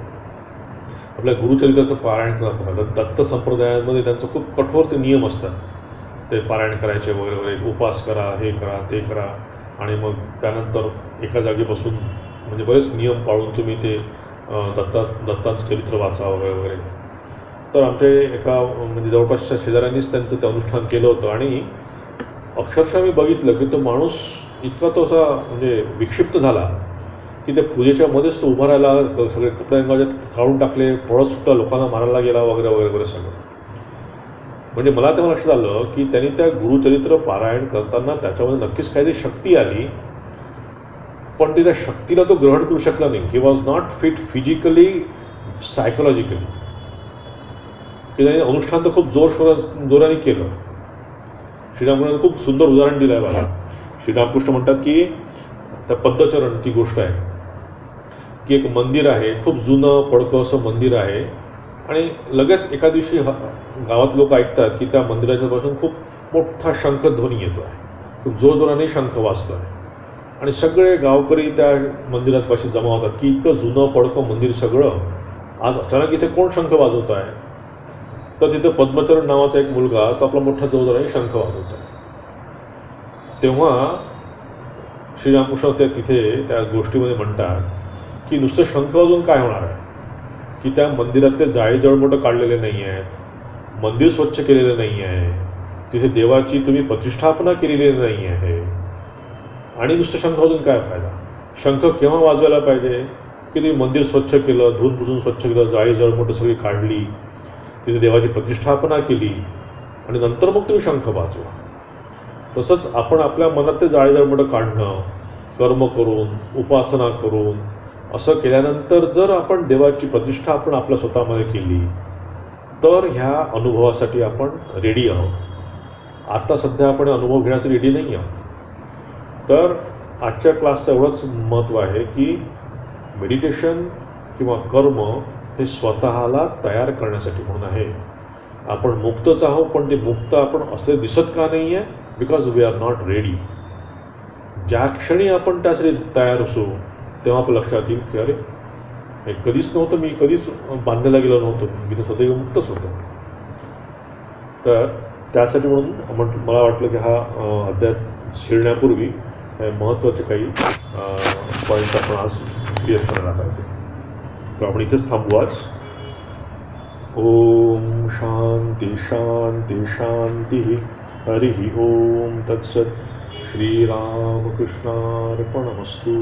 आपल्या गुरुचरित्राचं पारायण करतात. दत्त संप्रदायामध्ये त्यांचं खूप कठोर ते नियम असतात. ते पारायण करायचे वगैरे वगैरे, उपास करा, हे करा, ते करा, आणि मग त्यानंतर एका जागी बसून म्हणजे बरेच नियम पाळून तुम्ही ते दत्तांचं चरित्र वाचा वगैरे वगैरे. तर आमच्या एका म्हणजे जवळपासच्या शेजाऱ्यांनीच त्यांचं ते अनुष्ठान केलं होतं. आणि अक्षरशः मी बघितलं की तो माणूस इतका तो असा म्हणजे विक्षिप्त झाला की त्या पूजेच्या मध्येच तो उभा राहिला, सगळे कपडे अंगाचे काढून टाकले, पळत सुटला, लोकांना मारायला गेला वगैरे वगैरे वगैरे सगळं. म्हणजे मला तेव्हा लक्षात आलं की त्यांनी त्या गुरुचरित्र पारायण करताना त्याच्यामध्ये नक्कीच काहीतरी शक्ती आली, पण ती त्या शक्तीला तो ग्रहण करू शकला नाही. He was not fit physically, psychologically. की त्यांनी अनुष्ठान तर खूप जोराने केलं. श्रीरामकृष्णाने खूप सुंदर उदाहरण दिलं आहे बघा. श्रीरामकृष्ण म्हणतात की त्या पद्मचरण ती गोष्ट आहे की एक मंदिर आहे, खूप जुनं पडकं असं मंदिर आहे, आणि लगेच एका दिवशी गावात लोक ऐकतात की त्या मंदिराच्या पासून खूप मोठा शंखध्वनी येतो आहे, खूप जोरजोराने शंख वाजतो आहे, आणि सगळे गावकरी त्या मंदिरापाशी जमा होतात की इतकं जुनं पडकं मंदिर सगळं, आज अचानक इथे कोण शंख वाजवत आहे. तर तिथं पद्मचरण नावाचा एक मुलगा तो आपला मोठा जोरजोराने शंख वाजवत आहे. तेव्हा श्रीरामकृष्ण तिथे त्या गोष्टीमध्ये म्हणतात की नुसतं शंख वाजवून काय होणार आहे, की त्या मंदिरातले जाळी जळमोठं काढलेले नाही आहेत, मंदिर स्वच्छ केलेलं नाही आहे, तिथे देवाची तुम्ही प्रतिष्ठापना केलेली नाही आहे, आणि नुसतं शंख वाजवून काय फायदा. शंख केव्हा वाजवायला पाहिजे की तुम्ही मंदिर स्वच्छ केलं, धुवून पुसून स्वच्छ केलं, जाळी जळमोठं सगळी काढली, तिथे देवाची प्रतिष्ठापना केली, आणि नंतर मग तुम्ही शंख वाजवा. तसंच आपण आपल्या मनात ते जाळी जळमोठं काढणं, कर्म करून, उपासना करून, असं केल्यानंतर जर आपण देवाची प्रतिष्ठा आपण आपल्या स्वतःमध्ये केली तर ह्या अनुभवासाठी आपण रेडी आहोत. आता सध्या आपण अनुभव घेण्यासाठी रेडी नाही आहोत. तर आजच्या क्लासचं एवढंच महत्त्व आहे की मेडिटेशन किंवा कर्म हे स्वतःला तयार करण्यासाठी म्हणून आहे. आपण मुक्तच आहोत, पण ते मुक्त आपण असे दिसत का नाही आहे, because we are not ready. ज्या क्षणी आपण त्यासाठी तयार असू तेव्हा आपलं लक्षात येईल की अरे हे कधीच नव्हतं, मी कधीच बांधलेला गेलो नव्हतो, मी तर सदैव मुक्तच होतो. तर त्यासाठी म्हणून मला वाटलं की हा अध्याय शिरण्यापूर्वी महत्त्वाचे काही पॉईंट्स आपण आज क्लिअर करायला पाहिजे. तर आपण इथेच थांबू आज. ओम शांती शांती शांती. हरि ओम तत्सत. श्रीरामकृष्णार्पणमस्तु.